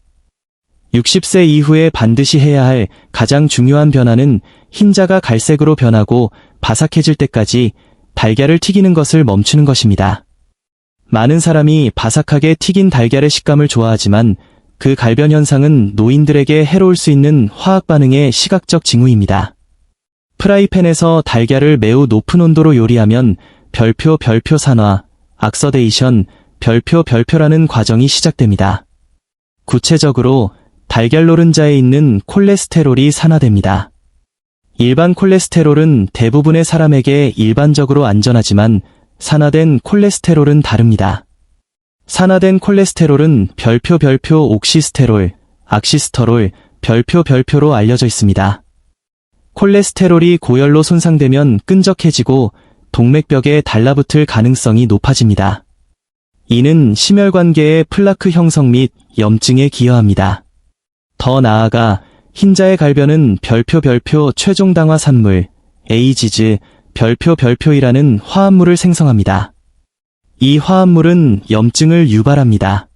60세 이후에 반드시 해야 할 가장 중요한 변화는 흰자가 갈색으로 변하고 바삭해질 때까지 달걀을 튀기는 것을 멈추는 것입니다. 많은 사람이 바삭하게 튀긴 달걀의 식감을 좋아하지만 그 갈변 현상은 노인들에게 해로울 수 있는 화학 반응의 시각적 징후입니다. 프라이팬에서 달걀을 매우 높은 온도로 요리하면 별표 산화, 악서데이션, 별표라는 과정이 시작됩니다. 구체적으로 달걀 노른자에 있는 콜레스테롤이 산화됩니다. 일반 콜레스테롤은 대부분의 사람에게 일반적으로 안전하지만 산화된 콜레스테롤은 다릅니다. 산화된 콜레스테롤은 별표 옥시스테롤, 악시스터롤, 별표로 알려져 있습니다. 콜레스테롤이 고열로 손상되면 끈적해지고 동맥벽에 달라붙을 가능성이 높아집니다. 이는 심혈관계의 플라크 형성 및 염증에 기여합니다. 더 나아가 흰자의 갈변은 별표 최종 당화 산물, 에이지즈, 별표이라는 화합물을 생성합니다. 이 화합물은 염증을 유발합니다.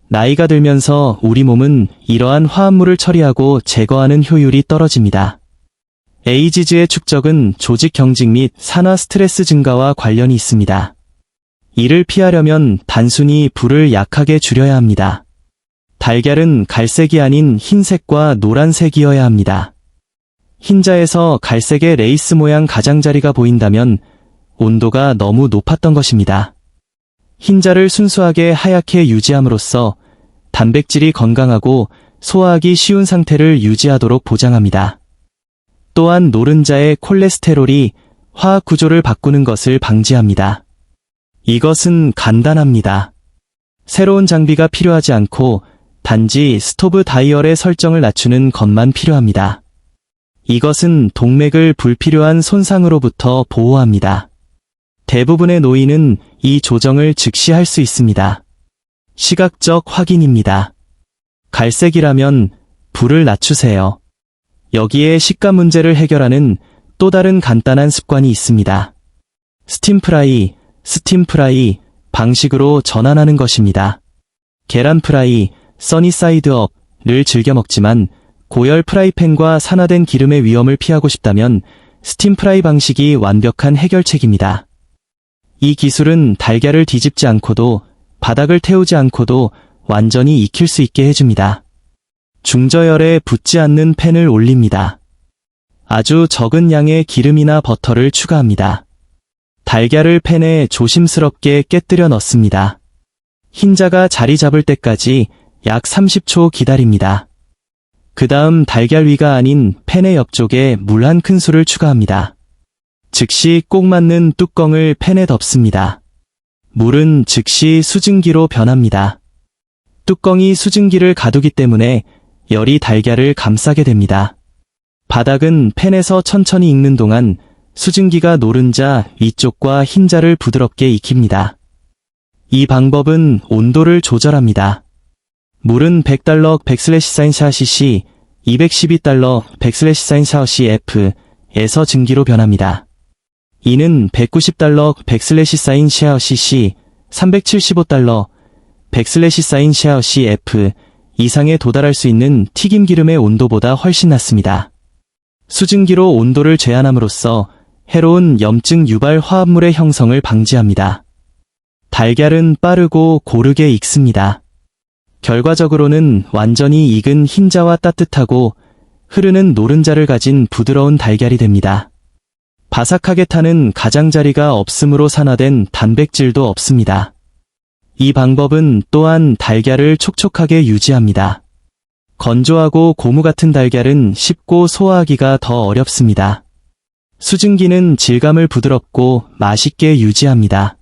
나이가 들면서 우리 몸은 이러한 화합물을 처리하고 제거하는 효율이 떨어집니다. 에이지즈의 축적은 조직 경직 및 산화 스트레스 증가와 관련이 있습니다. 이를 피하려면 단순히 불을 약하게 줄여야 합니다. 달걀은 갈색이 아닌 흰색과 노란색이어야 합니다. 흰자에서 갈색의 레이스 모양 가장자리가 보인다면 온도가 너무 높았던 것입니다. 흰자를 순수하게 하얗게 유지함으로써 단백질이 건강하고 소화하기 쉬운 상태를 유지하도록 보장합니다. 또한 노른자의 콜레스테롤이 화학 구조를 바꾸는 것을 방지합니다. 이것은 간단합니다. 새로운 장비가 필요하지 않고 단지 스토브 다이얼의 설정을 낮추는 것만 필요합니다. 이것은 동맥을 불필요한 손상으로부터 보호합니다. 대부분의 노인은 이 조정을 즉시 할 수 있습니다. 시각적 확인입니다. 갈색이라면 불을 낮추세요. 여기에 식감 문제를 해결하는 또 다른 간단한 습관이 있습니다. 스팀 프라이 방식으로 전환하는 것입니다. 계란 프라이, 써니사이드업을 즐겨 먹지만 고열 프라이팬과 산화된 기름의 위험을 피하고 싶다면 스팀 프라이 방식이 완벽한 해결책입니다. 이 기술은 달걀을 뒤집지 않고도 바닥을 태우지 않고도 완전히 익힐 수 있게 해줍니다. 중저열에 붙지 않는 팬을 올립니다. 아주 적은 양의 기름이나 버터를 추가합니다. 달걀을 팬에 조심스럽게 깨뜨려 넣습니다. 흰자가 자리 잡을 때까지 약 30초 기다립니다. 그 다음 달걀 위가 아닌 팬의 옆쪽에 물 한 큰술을 추가합니다. 즉시 꼭 맞는 뚜껑을 팬에 덮습니다. 물은 즉시 수증기로 변합니다. 뚜껑이 수증기를 가두기 때문에 열이 달걀을 감싸게 됩니다. 바닥은 팬에서 천천히 익는 동안 수증기가 노른자 위쪽과 흰자를 부드럽게 익힙니다. 이 방법은 온도를 조절합니다. 물은 $100 100/4cc, $212 100/4cf 에서 증기로 변합니다. 이는 $190 100/4cc, $375 100/4cf 이상에 도달할 수 있는 튀김 기름의 온도보다 훨씬 낮습니다. 수증기로 온도를 제한함으로써 해로운 염증 유발 화합물의 형성을 방지합니다. 달걀은 빠르고 고르게 익습니다. 결과적으로는 완전히 익은 흰자와 따뜻하고 흐르는 노른자를 가진 부드러운 달걀이 됩니다. 바삭하게 타는 가장자리가 없으므로 산화된 단백질도 없습니다. 이 방법은 또한 달걀을 촉촉하게 유지합니다. 건조하고 고무 같은 달걀은 씹고 소화하기가 더 어렵습니다. 수증기는 질감을 부드럽고 맛있게 유지합니다.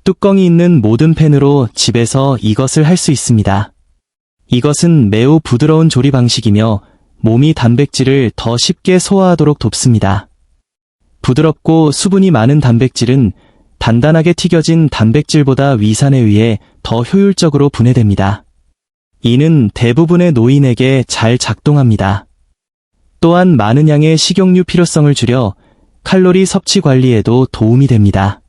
뚜껑이 있는 모든 팬으로 집에서 이것을 할 수 있습니다. 이것은 매우 부드러운 조리 방식이며 몸이 단백질을 더 쉽게 소화하도록 돕습니다. 부드럽고 수분이 많은 단백질은 단단하게 튀겨진 단백질보다 위산에 의해 더 효율적으로 분해됩니다. 이는 대부분의 노인에게 잘 작동합니다. 또한 많은 양의 식용유 필요성을 줄여 칼로리 섭취 관리에도 도움이 됩니다.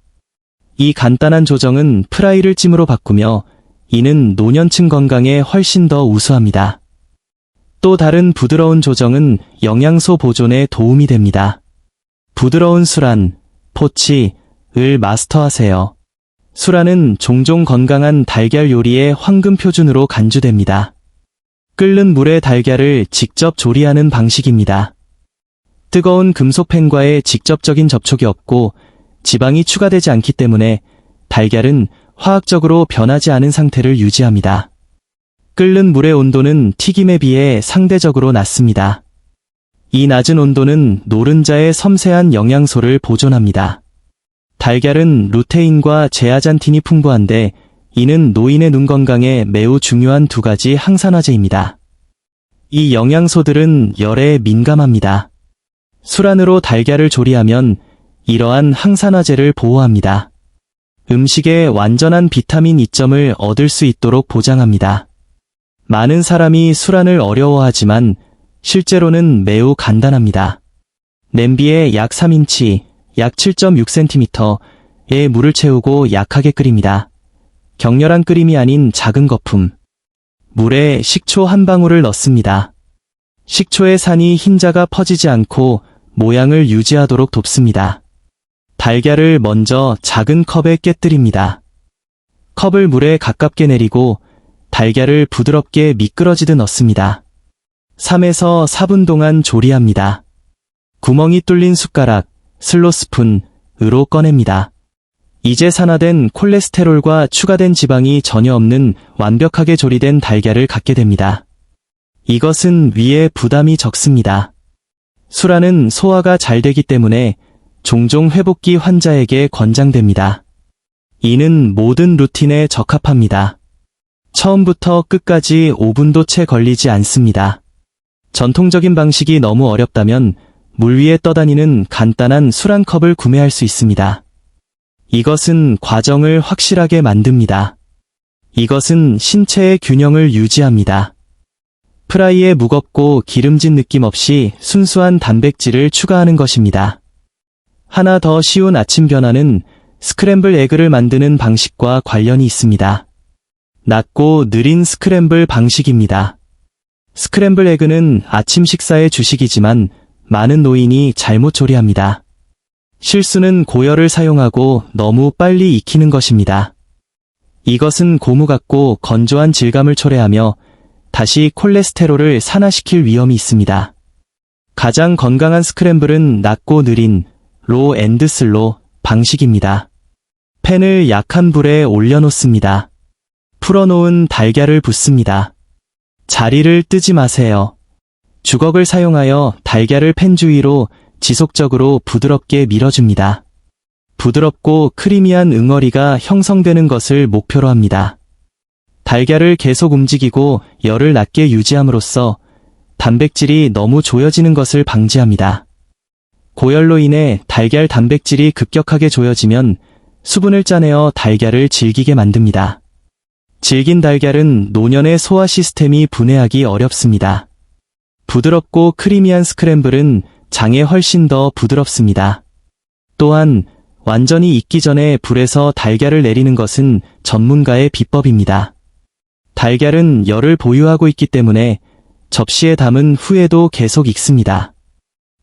이 간단한 조정은 프라이를 찜으로 바꾸며 이는 노년층 건강에 훨씬 더 우수합니다. 또 다른 부드러운 조정은 영양소 보존에 도움이 됩니다. 부드러운 수란, 포치를 마스터하세요. 수란은 종종 건강한 달걀 요리의 황금 표준으로 간주됩니다. 끓는 물에 달걀을 직접 조리하는 방식입니다. 뜨거운 금속팬과의 직접적인 접촉이 없고 지방이 추가되지 않기 때문에 달걀은 화학적으로 변하지 않은 상태를 유지합니다. 끓는 물의 온도는 튀김에 비해 상대적으로 낮습니다. 이 낮은 온도는 노른자의 섬세한 영양소를 보존합니다. 달걀은 루테인과 제아잔틴이 풍부한데 이는 노인의 눈 건강에 매우 중요한 두 가지 항산화제입니다. 이 영양소들은 열에 민감합니다. 수란으로 달걀을 조리하면 이러한 항산화제를 보호합니다. 음식에 완전한 비타민 E점을 얻을 수 있도록 보장합니다. 많은 사람이 수란을 어려워하지만 실제로는 매우 간단합니다. 냄비에 약 3인치, 약 7.6cm의 물을 채우고 약하게 끓입니다. 격렬한 끓임이 아닌 작은 거품. 물에 식초 한 방울을 넣습니다. 식초의 산이 흰자가 퍼지지 않고 모양을 유지하도록 돕습니다. 달걀을 먼저 작은 컵에 깨뜨립니다. 컵을 물에 가깝게 내리고 달걀을 부드럽게 미끄러지듯 넣습니다. 3에서 4분 동안 조리합니다. 구멍이 뚫린 숟가락, 슬로스푼으로 꺼냅니다. 이제 산화된 콜레스테롤과 추가된 지방이 전혀 없는 완벽하게 조리된 달걀을 갖게 됩니다. 이것은 위에 부담이 적습니다. 수란은 소화가 잘 되기 때문에 종종 회복기 환자에게 권장됩니다. 이는 모든 루틴에 적합합니다. 처음부터 끝까지 5분도 채 걸리지 않습니다. 전통적인 방식이 너무 어렵다면 물 위에 떠다니는 간단한 술 한 컵을 구매할 수 있습니다. 이것은 과정을 확실하게 만듭니다. 이것은 신체의 균형을 유지합니다. 프라이에 무겁고 기름진 느낌 없이 순수한 단백질을 추가하는 것입니다. 하나 더 쉬운 아침 변화는 스크램블 에그를 만드는 방식과 관련이 있습니다. 낮고 느린 스크램블 방식입니다. 스크램블 에그는 아침 식사의 주식이지만 많은 노인이 잘못 조리합니다. 실수는 고열을 사용하고 너무 빨리 익히는 것입니다. 이것은 고무 같고 건조한 질감을 초래하며 다시 콜레스테롤을 산화시킬 위험이 있습니다. 가장 건강한 스크램블은 낮고 느린 로우 앤드 슬로우 방식입니다. 팬을 약한 불에 올려놓습니다. 풀어놓은 달걀을 붓습니다. 자리를 뜨지 마세요. 주걱을 사용하여 달걀을 팬 주위로 지속적으로 부드럽게 밀어줍니다. 부드럽고 크리미한 응어리가 형성되는 것을 목표로 합니다. 달걀을 계속 움직이고 열을 낮게 유지함으로써 단백질이 너무 조여지는 것을 방지합니다. 고열로 인해 달걀 단백질이 급격하게 조여지면 수분을 짜내어 달걀을 질기게 만듭니다. 질긴 달걀은 노년의 소화 시스템이 분해하기 어렵습니다. 부드럽고 크리미한 스크램블은 장에 훨씬 더 부드럽습니다. 또한 완전히 익기 전에 불에서 달걀을 내리는 것은 전문가의 비법입니다. 달걀은 열을 보유하고 있기 때문에 접시에 담은 후에도 계속 익습니다.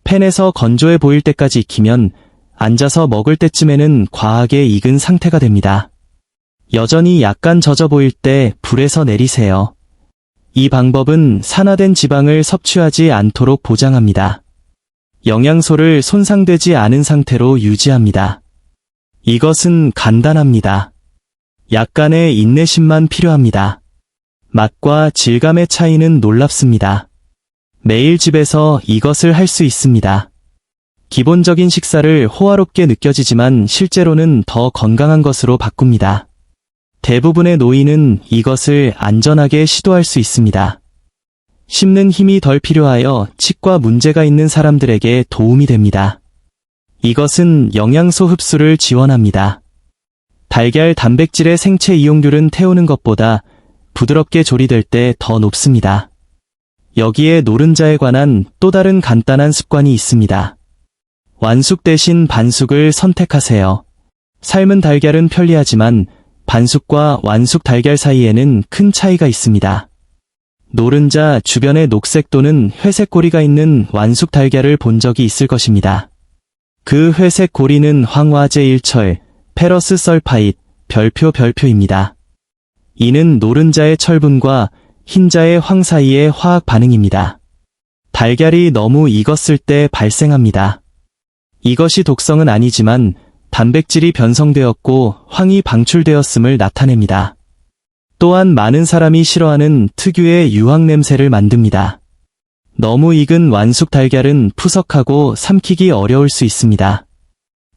팬에서 건조해 보일 때까지 익히면 앉아서 먹을 때쯤에는 과하게 익은 상태가 됩니다. 여전히 약간 젖어 보일 때 불에서 내리세요. 이 방법은 산화된 지방을 섭취하지 않도록 보장합니다. 영양소를 손상되지 않은 상태로 유지합니다. 이것은 간단합니다. 약간의 인내심만 필요합니다. 맛과 질감의 차이는 놀랍습니다. 매일 집에서 이것을 할 수 있습니다. 기본적인 식사를 호화롭게 느껴지지만 실제로는 더 건강한 것으로 바꿉니다. 대부분의 노인은 이것을 안전하게 시도할 수 있습니다. 씹는 힘이 덜 필요하여 치과 문제가 있는 사람들에게 도움이 됩니다. 이것은 영양소 흡수를 지원합니다. 달걀 단백질의 생체 이용률은 태우는 것보다 부드럽게 조리될 때 더 높습니다. 여기에 노른자에 관한 또 다른 간단한 습관이 있습니다. 완숙 대신 반숙을 선택하세요. 삶은 달걀은 편리하지만 반숙과 완숙 달걀 사이에는 큰 차이가 있습니다. 노른자 주변에 녹색 또는 회색 고리가 있는 완숙 달걀을 본 적이 있을 것입니다. 그 회색 고리는 황화제 일철, 페러스 설파잇, 별표입니다. 이는 노른자의 철분과 흰자의 황 사이의 화학 반응입니다. 달걀이 너무 익었을 때 발생합니다. 이것이 독성은 아니지만 단백질이 변성되었고 황이 방출되었음을 나타냅니다. 또한 많은 사람이 싫어하는 특유의 유황 냄새를 만듭니다. 너무 익은 완숙 달걀은 푸석하고 삼키기 어려울 수 있습니다.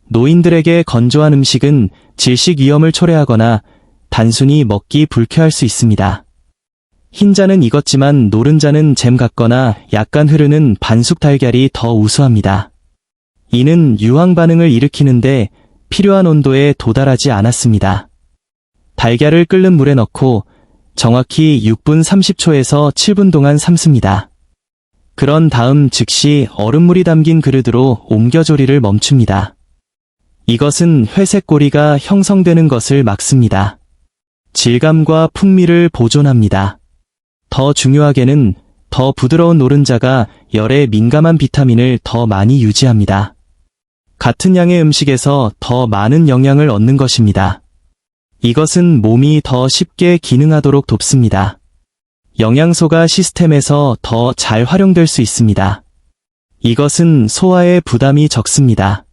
노인들에게 건조한 음식은 질식 위험을 초래하거나 단순히 먹기 불쾌할 수 있습니다. 흰자는 익었지만 노른자는 잼 같거나 약간 흐르는 반숙 달걀이 더 우수합니다. 이는 유황 반응을 일으키는데 필요한 온도에 도달하지 않았습니다. 달걀을 끓는 물에 넣고 정확히 6분 30초에서 7분 동안 삶습니다. 그런 다음 즉시 얼음물이 담긴 그릇으로 옮겨 조리를 멈춥니다. 이것은 회색 고리가 형성되는 것을 막습니다. 질감과 풍미를 보존합니다. 더 중요하게는 더 부드러운 노른자가 열에 민감한 비타민을 더 많이 유지합니다. 같은 양의 음식에서 더 많은 영양을 얻는 것입니다. 이것은 몸이 더 쉽게 기능하도록 돕습니다. 영양소가 시스템에서 더 잘 활용될 수 있습니다. 이것은 소화에 부담이 적습니다.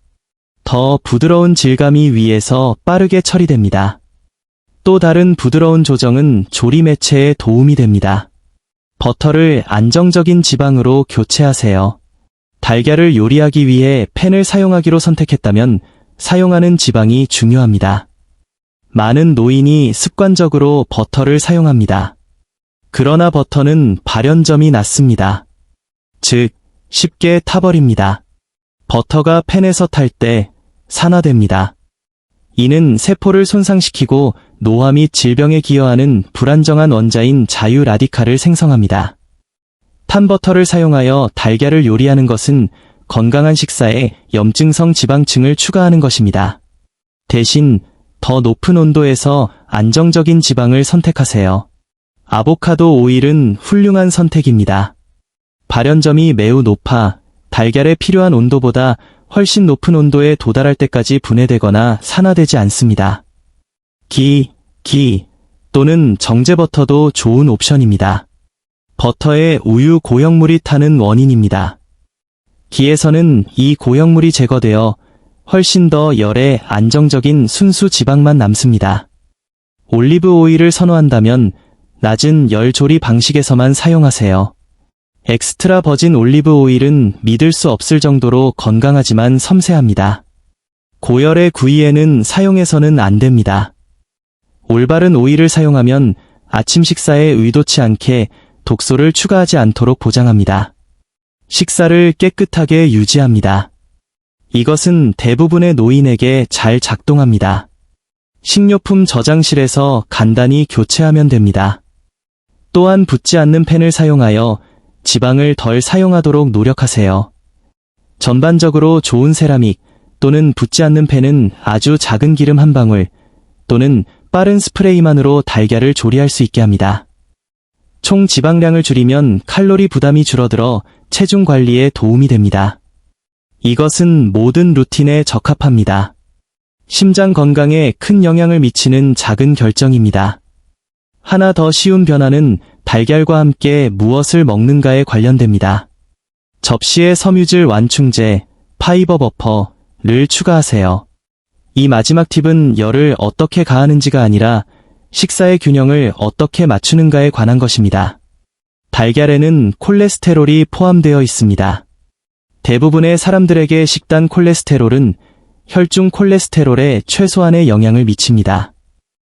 더 부드러운 질감이 위에서 빠르게 처리됩니다. 또 다른 부드러운 조정은 조리 매체에 도움이 됩니다. 버터를 안정적인 지방으로 교체하세요. 달걀을 요리하기 위해 팬을 사용하기로 선택했다면 사용하는 지방이 중요합니다. 많은 노인이 습관적으로 버터를 사용합니다. 그러나 버터는 발연점이 낮습니다. 즉, 쉽게 타버립니다. 버터가 팬에서 탈 때 산화됩니다. 이는 세포를 손상시키고 노화 및 질병에 기여하는 불안정한 원자인 자유 라디칼을 생성합니다. 탄 버터를 사용하여 달걀을 요리하는 것은 건강한 식사에 염증성 지방층을 추가하는 것입니다. 대신 더 높은 온도에서 안정적인 지방을 선택하세요. 아보카도 오일은 훌륭한 선택입니다. 발연점이 매우 높아 달걀에 필요한 온도보다 훨씬 높은 온도에 도달할 때까지 분해되거나 산화되지 않습니다. 기 또는 정제버터도 좋은 옵션입니다. 버터에 우유 고형물이 타는 원인입니다. 기에서는 이 고형물이 제거되어 훨씬 더 열에 안정적인 순수 지방만 남습니다. 올리브 오일을 선호한다면 낮은 열 조리 방식에서만 사용하세요. 엑스트라 버진 올리브 오일은 믿을 수 없을 정도로 건강하지만 섬세합니다. 고열의 구이에는 사용해서는 안 됩니다. 올바른 오일을 사용하면 아침 식사에 의도치 않게 독소를 추가하지 않도록 보장합니다. 식사를 깨끗하게 유지합니다. 이것은 대부분의 노인에게 잘 작동합니다. 식료품 저장실에서 간단히 교체하면 됩니다. 또한 붙지 않는 팬을 사용하여 지방을 덜 사용하도록 노력하세요. 전반적으로 좋은 세라믹 또는 붙지 않는 팬은 아주 작은 기름 한 방울 또는 빠른 스프레이만으로 달걀을 조리할 수 있게 합니다. 총 지방량을 줄이면 칼로리 부담이 줄어들어 체중 관리에 도움이 됩니다. 이것은 모든 루틴에 적합합니다. 심장 건강에 큰 영향을 미치는 작은 결정입니다. 하나 더 쉬운 변화는 달걀과 함께 무엇을 먹는가에 관련됩니다. 접시에 섬유질 완충제, 파이버 버퍼를 추가하세요. 이 마지막 팁은 열을 어떻게 가하는지가 아니라 식사의 균형을 어떻게 맞추는가에 관한 것입니다. 달걀에는 콜레스테롤이 포함되어 있습니다. 대부분의 사람들에게 식단 콜레스테롤은 혈중 콜레스테롤에 최소한의 영향을 미칩니다.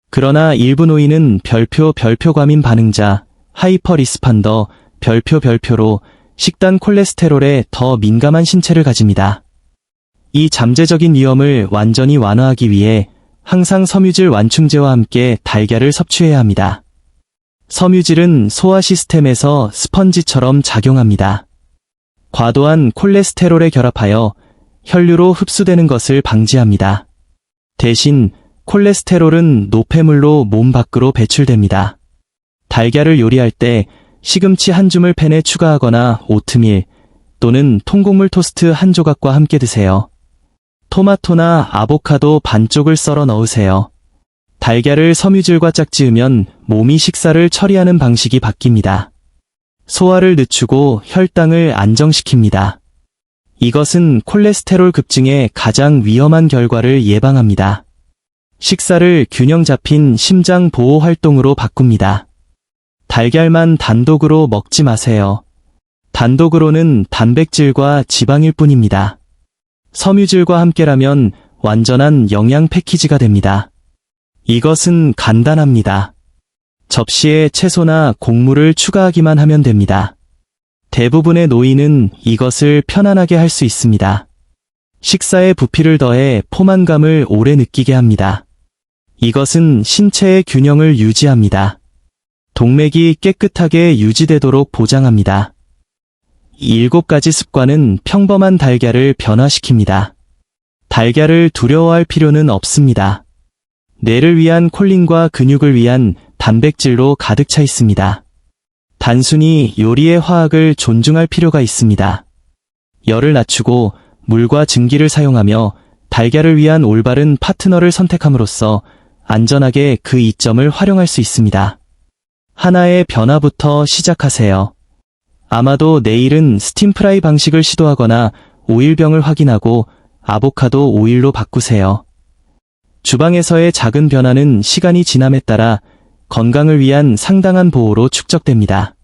그러나 일부 노인은 별표 과민 반응자, 하이퍼 리스판더, 별표로 식단 콜레스테롤에 더 민감한 신체를 가집니다. 이 잠재적인 위험을 완전히 완화하기 위해 항상 섬유질 완충제와 함께 달걀을 섭취해야 합니다. 섬유질은 소화 시스템에서 스펀지처럼 작용합니다. 과도한 콜레스테롤에 결합하여 혈류로 흡수되는 것을 방지합니다. 대신 콜레스테롤은 노폐물로 몸 밖으로 배출됩니다. 달걀을 요리할 때 시금치 한 줌을 팬에 추가하거나 오트밀 또는 통곡물 토스트 한 조각과 함께 드세요. 토마토나 아보카도 반쪽을 썰어 넣으세요. 달걀을 섬유질과 짝지으면 몸이 식사를 처리하는 방식이 바뀝니다. 소화를 늦추고 혈당을 안정시킵니다. 이것은 콜레스테롤 급증의 가장 위험한 결과를 예방합니다. 식사를 균형 잡힌 심장 보호 활동으로 바꿉니다. 달걀만 단독으로 먹지 마세요. 단독으로는 단백질과 지방일 뿐입니다. 섬유질과 함께라면 완전한 영양 패키지가 됩니다. 이것은 간단합니다. 접시에 채소나 곡물을 추가하기만 하면 됩니다. 대부분의 노인은 이것을 편안하게 할 수 있습니다. 식사에 부피를 더해 포만감을 오래 느끼게 합니다. 이것은 신체의 균형을 유지합니다. 동맥이 깨끗하게 유지되도록 보장합니다. 이 7가지 습관은 평범한 달걀을 변화시킵니다. 달걀을 두려워할 필요는 없습니다. 뇌를 위한 콜린과 근육을 위한 단백질로 가득 차 있습니다. 단순히 요리의 화학을 존중할 필요가 있습니다. 열을 낮추고 물과 증기를 사용하며 달걀을 위한 올바른 파트너를 선택함으로써 안전하게 그 이점을 활용할 수 있습니다. 하나의 변화부터 시작하세요. 아마도 내일은 스팀프라이 방식을 시도하거나 오일병을 확인하고 아보카도 오일로 바꾸세요. 주방에서의 작은 변화는 시간이 지남에 따라 건강을 위한 상당한 보호로 축적됩니다.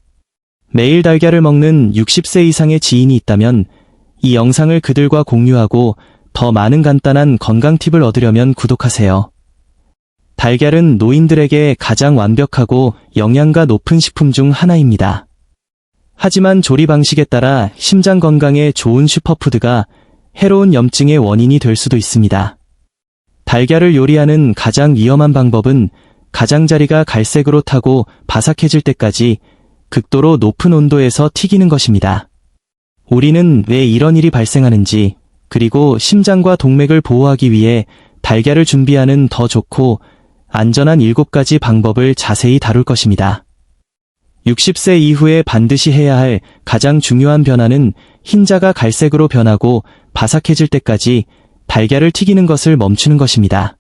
매일 달걀을 먹는 60세 이상의 지인이 있다면 이 영상을 그들과 공유하고 더 많은 간단한 건강 팁을 얻으려면 구독하세요. 달걀은 노인들에게 가장 완벽하고 영양가 높은 식품 중 하나입니다. 하지만 조리 방식에 따라 심장 건강에 좋은 슈퍼푸드가 해로운 염증의 원인이 될 수도 있습니다. 달걀을 요리하는 가장 위험한 방법은 가장자리가 갈색으로 타고 바삭해질 때까지 극도로 높은 온도에서 튀기는 것입니다. 우리는 왜 이런 일이 발생하는지, 그리고 심장과 동맥을 보호하기 위해 달걀을 준비하는 더 좋고 안전한 7가지 방법을 자세히 다룰 것입니다. 60세 이후에 반드시 해야 할 가장 중요한 변화는 흰자가 갈색으로 변하고 바삭해질 때까지 달걀을 튀기는 것을 멈추는 것입니다.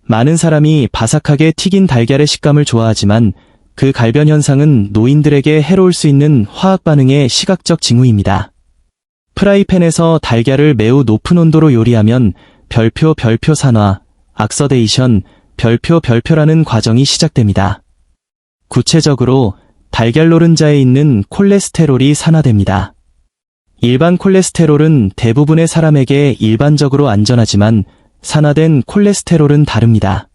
많은 사람이 바삭하게 튀긴 달걀의 식감을 좋아하지만 그 갈변 현상은 노인들에게 해로울 수 있는 화학 반응의 시각적 징후입니다. 프라이팬에서 달걀을 매우 높은 온도로 요리하면 별표 산화, 악서데이션, 별표라는 과정이 시작됩니다. 구체적으로 달걀 노른자에 있는 콜레스테롤이 산화됩니다. 일반 콜레스테롤은 대부분의 사람에게 일반적으로 안전하지만 산화된 콜레스테롤은 다릅니다.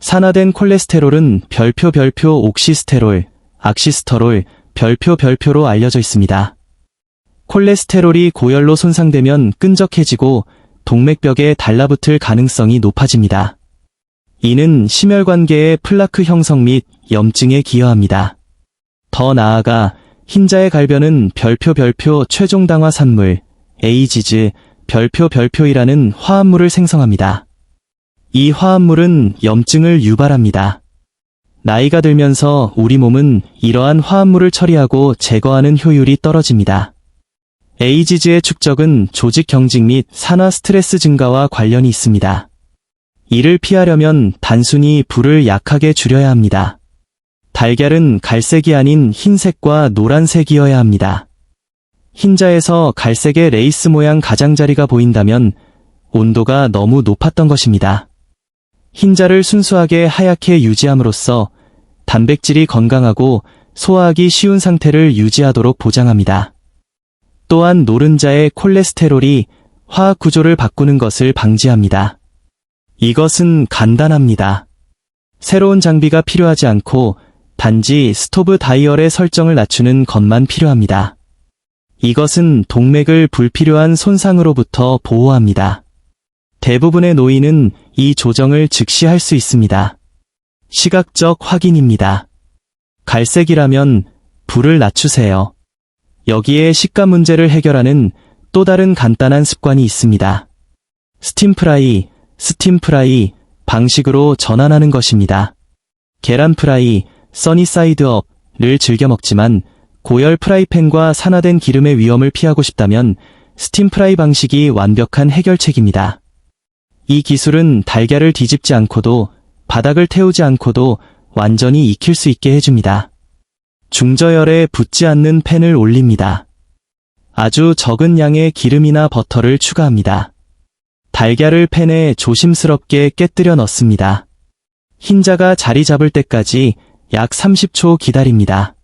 산화된 콜레스테롤은 별표 옥시스테롤, 악시스터롤, 별표로 알려져 있습니다. 콜레스테롤이 고열로 손상되면 끈적해지고 동맥벽에 달라붙을 가능성이 높아집니다. 이는 심혈관계의 플라크 형성 및 염증에 기여합니다. 더 나아가 흰자의 갈변은 별표 최종 당화 산물, 에이지즈, 별표이라는 화합물을 생성합니다. 이 화합물은 염증을 유발합니다. 나이가 들면서 우리 몸은 이러한 화합물을 처리하고 제거하는 효율이 떨어집니다. 에이지즈의 축적은 조직 경직 및 산화 스트레스 증가와 관련이 있습니다. 이를 피하려면 단순히 불을 약하게 줄여야 합니다. 달걀은 갈색이 아닌 흰색과 노란색이어야 합니다. 흰자에서 갈색의 레이스 모양 가장자리가 보인다면 온도가 너무 높았던 것입니다. 흰자를 순수하게 하얗게 유지함으로써 단백질이 건강하고 소화하기 쉬운 상태를 유지하도록 보장합니다. 또한 노른자의 콜레스테롤이 화학 구조를 바꾸는 것을 방지합니다. 이것은 간단합니다. 새로운 장비가 필요하지 않고 단지 스토브 다이얼의 설정을 낮추는 것만 필요합니다. 이것은 동맥을 불필요한 손상으로부터 보호합니다. 대부분의 노인은 이 조정을 즉시 할 수 있습니다. 시각적 확인입니다. 갈색이라면 불을 낮추세요. 여기에 식감 문제를 해결하는 또 다른 간단한 습관이 있습니다. 스팀 프라이 방식으로 전환하는 것입니다. 계란 프라이, 써니사이드업을 즐겨 먹지만 고열 프라이팬과 산화된 기름의 위험을 피하고 싶다면 스팀 프라이 방식이 완벽한 해결책입니다. 이 기술은 달걀을 뒤집지 않고도 바닥을 태우지 않고도 완전히 익힐 수 있게 해줍니다. 중저열에 붙지 않는 팬을 올립니다. 아주 적은 양의 기름이나 버터를 추가합니다. 달걀을 팬에 조심스럽게 깨뜨려 넣습니다. 흰자가 자리 잡을 때까지 약 30초 기다립니다.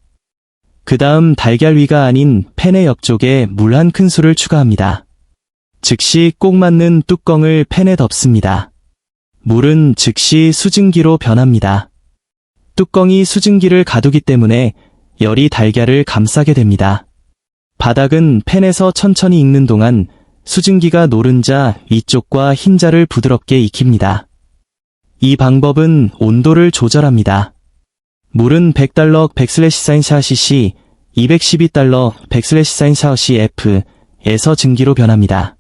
그 다음 달걀 위가 아닌 팬의 옆쪽에 물 한 큰술을 추가합니다. 즉시 꼭 맞는 뚜껑을 팬에 덮습니다. 물은 즉시 수증기로 변합니다. 뚜껑이 수증기를 가두기 때문에 열이 달걀을 감싸게 됩니다. 바닥은 팬에서 천천히 익는 동안 수증기가 노른자 위쪽과 흰자를 부드럽게 익힙니다. 이 방법은 온도를 조절합니다. 물은 $100/4cc, $212/4cF 에서 증기로 변합니다.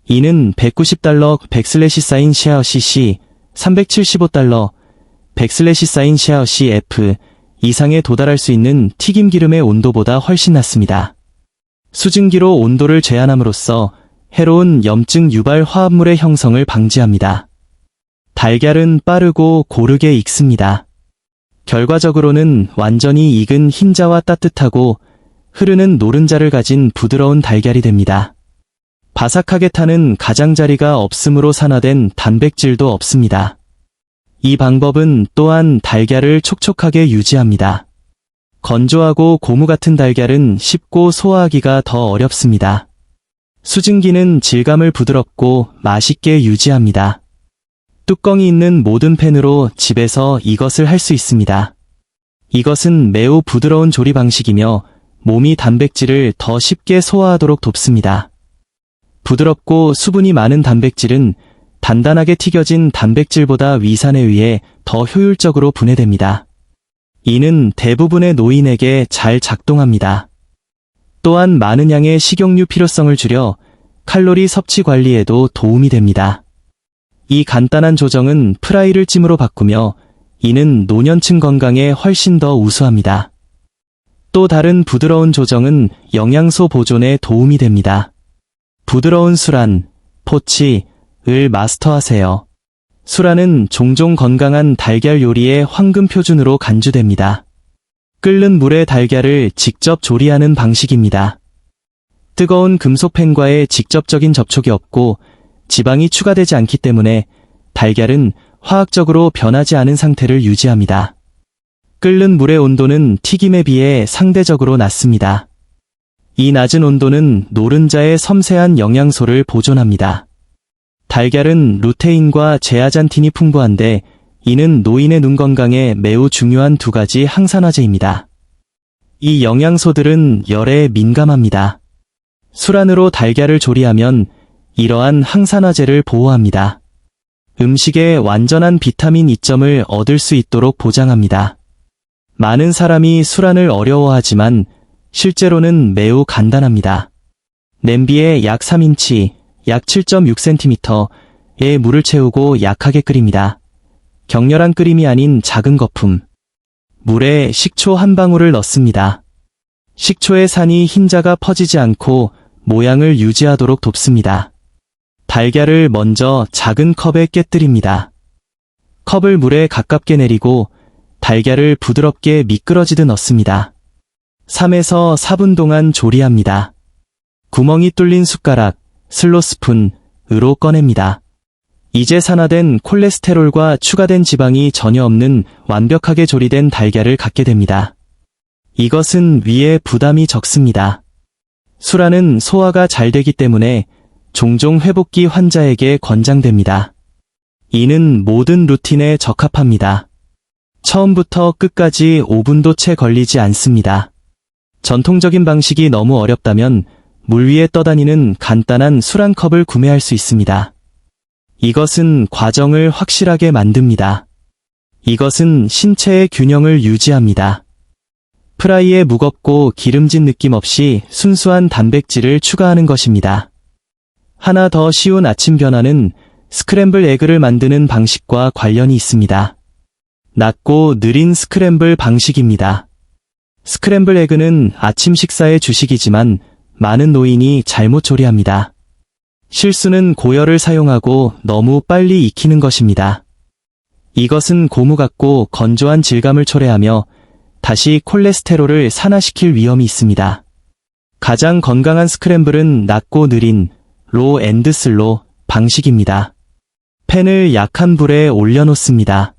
이는 $190/4cc, $375/4cF 이상에 도달할 수 있는 튀김 기름의 온도보다 훨씬 낮습니다. 수증기로 온도를 제한함으로써 해로운 염증 유발 화합물의 형성을 방지합니다. 달걀은 빠르고 고르게 익습니다. 결과적으로는 완전히 익은 흰자와 따뜻하고 흐르는 노른자를 가진 부드러운 달걀이 됩니다. 바삭하게 타는 가장자리가 없으므로 산화된 단백질도 없습니다. 이 방법은 또한 달걀을 촉촉하게 유지합니다. 건조하고 고무 같은 달걀은 씹고 소화하기가 더 어렵습니다. 수증기는 질감을 부드럽고 맛있게 유지합니다. 뚜껑이 있는 모든 팬으로 집에서 이것을 할 수 있습니다. 이것은 매우 부드러운 조리 방식이며 몸이 단백질을 더 쉽게 소화하도록 돕습니다. 부드럽고 수분이 많은 단백질은 단단하게 튀겨진 단백질보다 위산에 의해 더 효율적으로 분해됩니다. 이는 대부분의 노인에게 잘 작동합니다. 또한 많은 양의 식용유 필요성을 줄여 칼로리 섭취 관리에도 도움이 됩니다. 이 간단한 조정은 프라이를 찜으로 바꾸며 이는 노년층 건강에 훨씬 더 우수합니다. 또 다른 부드러운 조정은 영양소 보존에 도움이 됩니다. 부드러운 수란, 포치를 마스터하세요. 수란은 종종 건강한 달걀 요리의 황금 표준으로 간주됩니다. 끓는 물에 달걀을 직접 조리하는 방식입니다. 뜨거운 금속팬과의 직접적인 접촉이 없고 지방이 추가되지 않기 때문에 달걀은 화학적으로 변하지 않은 상태를 유지합니다. 끓는 물의 온도는 튀김에 비해 상대적으로 낮습니다. 이 낮은 온도는 노른자의 섬세한 영양소를 보존합니다. 달걀은 루테인과 제아잔틴이 풍부한데 이는 노인의 눈 건강에 매우 중요한 두 가지 항산화제입니다. 이 영양소들은 열에 민감합니다. 수란으로 달걀을 조리하면 이러한 항산화제를 보호합니다. 음식에 완전한 비타민 E점을 얻을 수 있도록 보장합니다. 많은 사람이 수란을 어려워하지만 실제로는 매우 간단합니다. 냄비에 약 3인치, 약 7.6cm의 물을 채우고 약하게 끓입니다. 격렬한 끓임이 아닌 작은 거품. 물에 식초 한 방울을 넣습니다. 식초의 산이 흰자가 퍼지지 않고 모양을 유지하도록 돕습니다. 달걀을 먼저 작은 컵에 깨뜨립니다. 컵을 물에 가깝게 내리고 달걀을 부드럽게 미끄러지듯 넣습니다. 3에서 4분 동안 조리합니다. 구멍이 뚫린 숟가락, 슬로스푼으로 꺼냅니다. 이제 산화된 콜레스테롤과 추가된 지방이 전혀 없는 완벽하게 조리된 달걀을 갖게 됩니다. 이것은 위에 부담이 적습니다. 수란은 소화가 잘 되기 때문에 종종 회복기 환자에게 권장됩니다. 이는 모든 루틴에 적합합니다. 처음부터 끝까지 5분도 채 걸리지 않습니다. 전통적인 방식이 너무 어렵다면 물 위에 떠다니는 간단한 술 한 컵을 구매할 수 있습니다. 이것은 과정을 확실하게 만듭니다. 이것은 신체의 균형을 유지합니다. 프라이에 무겁고 기름진 느낌 없이 순수한 단백질을 추가하는 것입니다. 하나 더 쉬운 아침 변화는 스크램블 에그를 만드는 방식과 관련이 있습니다. 낮고 느린 스크램블 방식입니다. 스크램블 에그는 아침 식사의 주식이지만 많은 노인이 잘못 조리합니다. 실수는 고열을 사용하고 너무 빨리 익히는 것입니다. 이것은 고무 같고 건조한 질감을 초래하며 다시 콜레스테롤을 산화시킬 위험이 있습니다. 가장 건강한 스크램블은 낮고 느린 로 앤드 슬로 방식입니다. 팬을 약한 불에 올려놓습니다.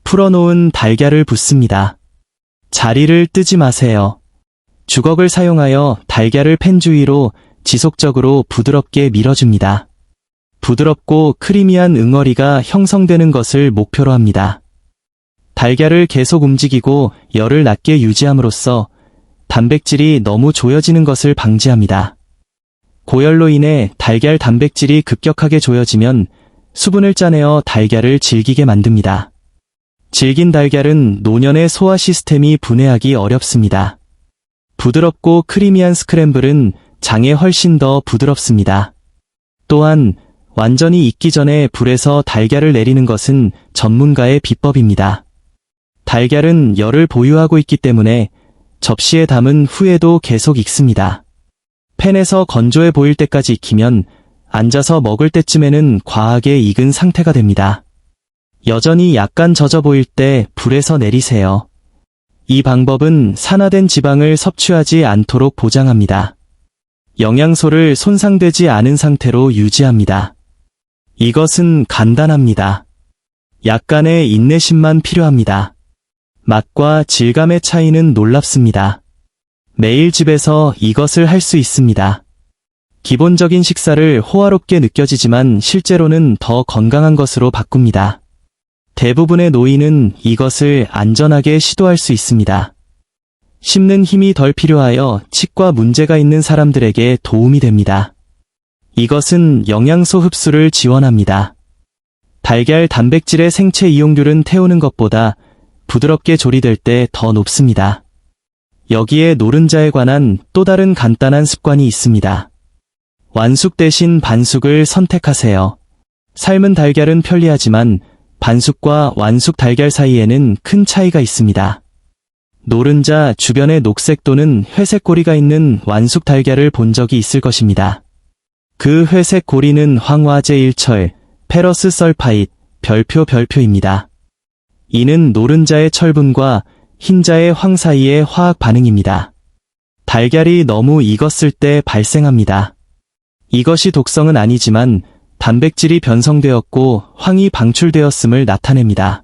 풀어놓은 달걀을 붓습니다. 자리를 뜨지 마세요. 주걱을 사용하여 달걀을 팬 주위로 지속적으로 부드럽게 밀어줍니다. 부드럽고 크리미한 응어리가 형성되는 것을 목표로 합니다. 달걀을 계속 움직이고 열을 낮게 유지함으로써 단백질이 너무 조여지는 것을 방지합니다. 고열로 인해 달걀 단백질이 급격하게 조여지면 수분을 짜내어 달걀을 질기게 만듭니다. 질긴 달걀은 노년의 소화 시스템이 분해하기 어렵습니다. 부드럽고 크리미한 스크램블은 장에 훨씬 더 부드럽습니다. 또한 완전히 익기 전에 불에서 달걀을 내리는 것은 전문가의 비법입니다. 달걀은 열을 보유하고 있기 때문에 접시에 담은 후에도 계속 익습니다. 팬에서 건조해 보일 때까지 익히면 앉아서 먹을 때쯤에는 과하게 익은 상태가 됩니다. 여전히 약간 젖어 보일 때 불에서 내리세요. 이 방법은 산화된 지방을 섭취하지 않도록 보장합니다. 영양소를 손상되지 않은 상태로 유지합니다. 이것은 간단합니다. 약간의 인내심만 필요합니다. 맛과 질감의 차이는 놀랍습니다. 매일 집에서 이것을 할 수 있습니다. 기본적인 식사를 호화롭게 느껴지지만 실제로는 더 건강한 것으로 바꿉니다. 대부분의 노인은 이것을 안전하게 시도할 수 있습니다. 씹는 힘이 덜 필요하여 치과 문제가 있는 사람들에게 도움이 됩니다. 이것은 영양소 흡수를 지원합니다. 달걀 단백질의 생체 이용률은 태우는 것보다 부드럽게 조리될 때 더 높습니다. 여기에 노른자에 관한 또 다른 간단한 습관이 있습니다. 완숙 대신 반숙을 선택하세요. 삶은 달걀은 편리하지만 반숙과 완숙 달걀 사이에는 큰 차이가 있습니다. 노른자 주변에 녹색 또는 회색 고리가 있는 완숙 달걀을 본 적이 있을 것입니다. 그 회색 고리는 황화제일철, 페러스 설파잇, 별표입니다. 이는 노른자의 철분과 흰자의 황 사이의 화학 반응입니다. 달걀이 너무 익었을 때 발생합니다. 이것이 독성은 아니지만 단백질이 변성되었고 황이 방출되었음을 나타냅니다.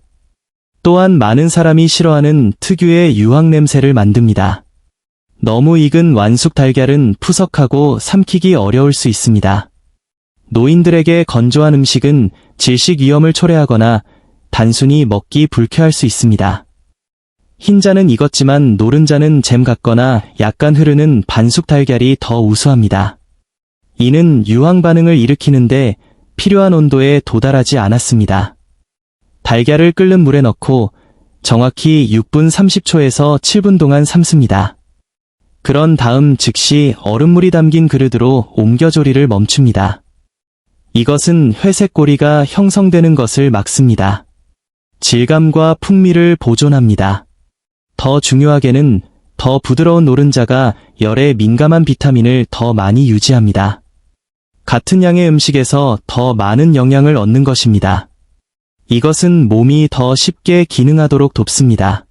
또한 많은 사람이 싫어하는 특유의 유황 냄새를 만듭니다. 너무 익은 완숙 달걀은 푸석하고 삼키기 어려울 수 있습니다. 노인들에게 건조한 음식은 질식 위험을 초래하거나 단순히 먹기 불쾌할 수 있습니다. 흰자는 익었지만 노른자는 잼 같거나 약간 흐르는 반숙 달걀이 더 우수합니다. 이는 유황 반응을 일으키는데 필요한 온도에 도달하지 않았습니다. 달걀을 끓는 물에 넣고 정확히 6분 30초에서 7분 동안 삶습니다. 그런 다음 즉시 얼음물이 담긴 그릇으로 옮겨 조리를 멈춥니다. 이것은 회색 고리가 형성되는 것을 막습니다. 질감과 풍미를 보존합니다. 더 중요하게는 더 부드러운 노른자가 열에 민감한 비타민을 더 많이 유지합니다. 같은 양의 음식에서 더 많은 영양을 얻는 것입니다. 이것은 몸이 더 쉽게 기능하도록 돕습니다.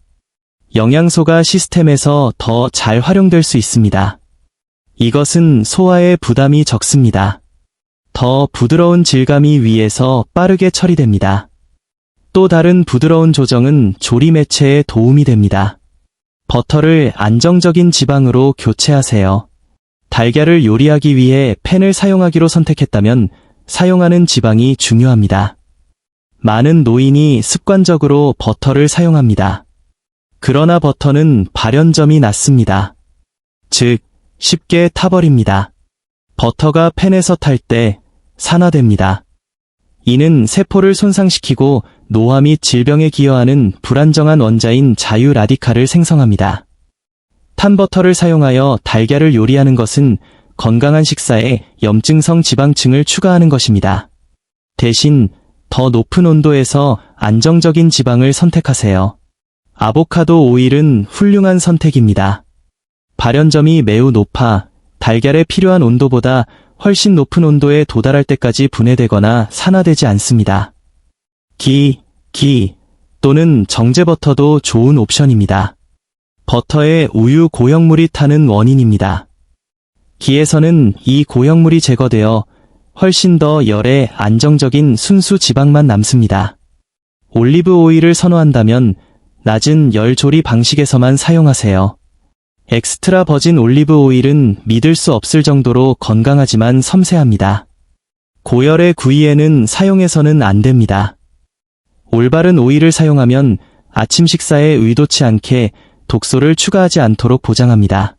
영양소가 시스템에서 더 잘 활용될 수 있습니다. 이것은 소화에 부담이 적습니다. 더 부드러운 질감이 위에서 빠르게 처리됩니다. 또 다른 부드러운 조정은 조리 매체에 도움이 됩니다. 버터를 안정적인 지방으로 교체하세요. 달걀을 요리하기 위해 팬을 사용하기로 선택했다면 사용하는 지방이 중요합니다. 많은 노인이 습관적으로 버터를 사용합니다. 그러나 버터는 발연점이 낮습니다. 즉, 쉽게 타버립니다. 버터가 팬에서 탈 때 산화됩니다. 이는 세포를 손상시키고 노화 및 질병에 기여하는 불안정한 원자인 자유 라디칼을 생성합니다. 탄 버터를 사용하여 달걀을 요리하는 것은 건강한 식사에 염증성 지방층을 추가하는 것입니다. 대신 더 높은 온도에서 안정적인 지방을 선택하세요. 아보카도 오일은 훌륭한 선택입니다. 발연점이 매우 높아 달걀에 필요한 온도보다 훨씬 높은 온도에 도달할 때까지 분해되거나 산화되지 않습니다. 기 또는 정제버터도 좋은 옵션입니다. 버터에 우유 고형물이 타는 원인입니다. 기에서는 이 고형물이 제거되어 훨씬 더 열에 안정적인 순수 지방만 남습니다. 올리브 오일을 선호한다면 낮은 열 조리 방식에서만 사용하세요. 엑스트라 버진 올리브 오일은 믿을 수 없을 정도로 건강하지만 섬세합니다. 고열의 구이에는 사용해서는 안 됩니다. 올바른 오일을 사용하면 아침 식사에 의도치 않게 독소를 추가하지 않도록 보장합니다.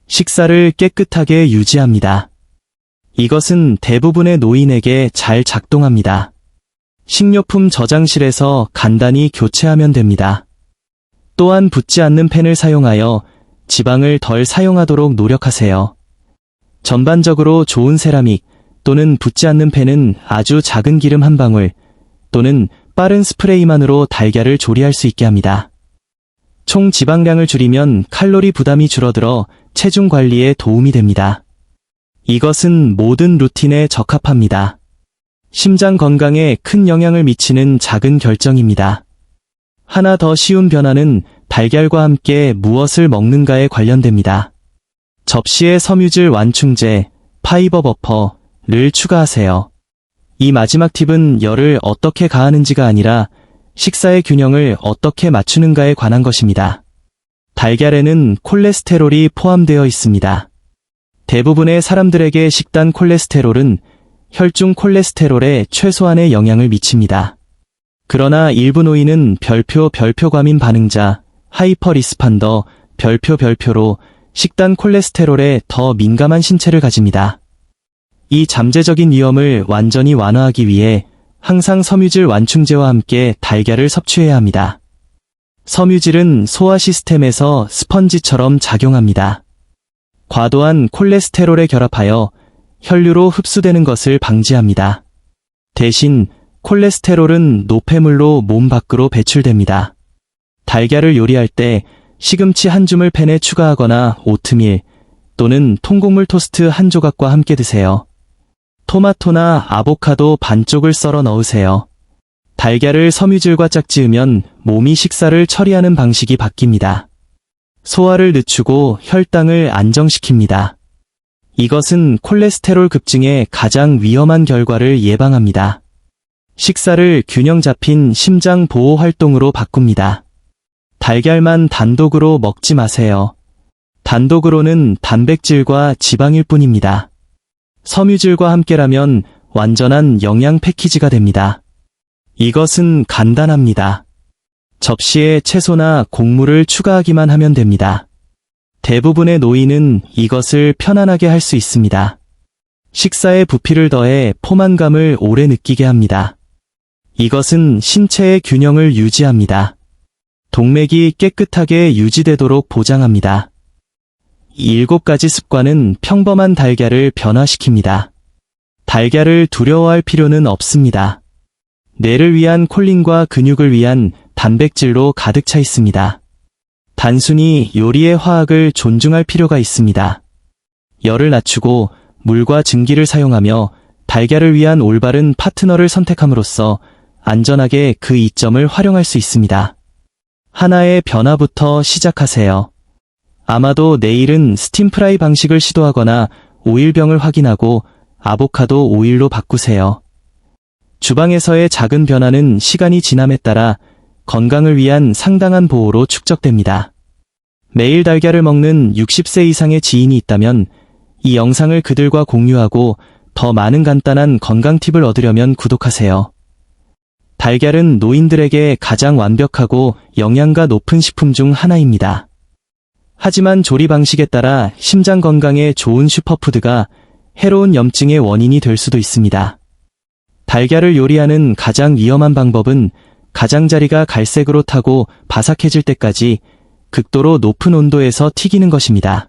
식사를 깨끗하게 유지합니다. 이것은 대부분의 노인에게 잘 작동합니다. 식료품 저장실에서 간단히 교체하면 됩니다. 또한 붙지 않는 팬을 사용하여 지방을 덜 사용하도록 노력하세요. 전반적으로 좋은 세라믹 또는 붙지 않는 팬은 아주 작은 기름 한 방울 또는 빠른 스프레이만으로 달걀을 조리할 수 있게 합니다. 총 지방량을 줄이면 칼로리 부담이 줄어들어 체중 관리에 도움이 됩니다. 이것은 모든 루틴에 적합합니다. 심장 건강에 큰 영향을 미치는 작은 결정입니다. 하나 더 쉬운 변화는 달걀과 함께 무엇을 먹는가에 관련됩니다. 접시에 섬유질 완충제, 파이버 버퍼를 추가하세요. 이 마지막 팁은 열을 어떻게 가하는지가 아니라 식사의 균형을 어떻게 맞추는가에 관한 것입니다. 달걀에는 콜레스테롤이 포함되어 있습니다. 대부분의 사람들에게 식단 콜레스테롤은 혈중 콜레스테롤에 최소한의 영향을 미칩니다. 그러나 일부 노인은 별표 과민 반응자, 하이퍼 리스판더, 별표로 식단 콜레스테롤에 더 민감한 신체를 가집니다. 이 잠재적인 위험을 완전히 완화하기 위해 항상 섬유질 완충제와 함께 달걀을 섭취해야 합니다. 섬유질은 소화 시스템에서 스펀지처럼 작용합니다. 과도한 콜레스테롤에 결합하여 혈류로 흡수되는 것을 방지합니다. 대신 콜레스테롤은 노폐물로 몸 밖으로 배출됩니다. 달걀을 요리할 때 시금치 한 줌을 팬에 추가하거나 오트밀 또는 통곡물 토스트 한 조각과 함께 드세요. 토마토나 아보카도 반쪽을 썰어 넣으세요. 달걀을 섬유질과 짝지으면 몸이 식사를 처리하는 방식이 바뀝니다. 소화를 늦추고 혈당을 안정시킵니다. 이것은 콜레스테롤 급증의 가장 위험한 결과를 예방합니다. 식사를 균형 잡힌 심장 보호 활동으로 바꿉니다. 달걀만 단독으로 먹지 마세요. 단독으로는 단백질과 지방일 뿐입니다. 섬유질과 함께라면 완전한 영양 패키지가 됩니다. 이것은 간단합니다. 접시에 채소나 곡물을 추가하기만 하면 됩니다. 대부분의 노인은 이것을 편안하게 할 수 있습니다. 식사에 부피를 더해 포만감을 오래 느끼게 합니다. 이것은 신체의 균형을 유지합니다. 동맥이 깨끗하게 유지되도록 보장합니다. 이 7가지 습관은 평범한 달걀을 변화시킵니다. 달걀을 두려워할 필요는 없습니다. 뇌를 위한 콜린과 근육을 위한 단백질로 가득 차 있습니다. 단순히 요리의 화학을 존중할 필요가 있습니다. 열을 낮추고 물과 증기를 사용하며 달걀을 위한 올바른 파트너를 선택함으로써 안전하게 그 이점을 활용할 수 있습니다. 하나의 변화부터 시작하세요. 아마도 내일은 스팀프라이 방식을 시도하거나 오일병을 확인하고 아보카도 오일로 바꾸세요. 주방에서의 작은 변화는 시간이 지남에 따라 건강을 위한 상당한 보호로 축적됩니다. 매일 달걀을 먹는 60세 이상의 지인이 있다면 이 영상을 그들과 공유하고 더 많은 간단한 건강 팁을 얻으려면 구독하세요. 달걀은 노인들에게 가장 완벽하고 영양가 높은 식품 중 하나입니다. 하지만 조리 방식에 따라 심장 건강에 좋은 슈퍼푸드가 해로운 염증의 원인이 될 수도 있습니다. 달걀을 요리하는 가장 위험한 방법은 가장자리가 갈색으로 타고 바삭해질 때까지 극도로 높은 온도에서 튀기는 것입니다.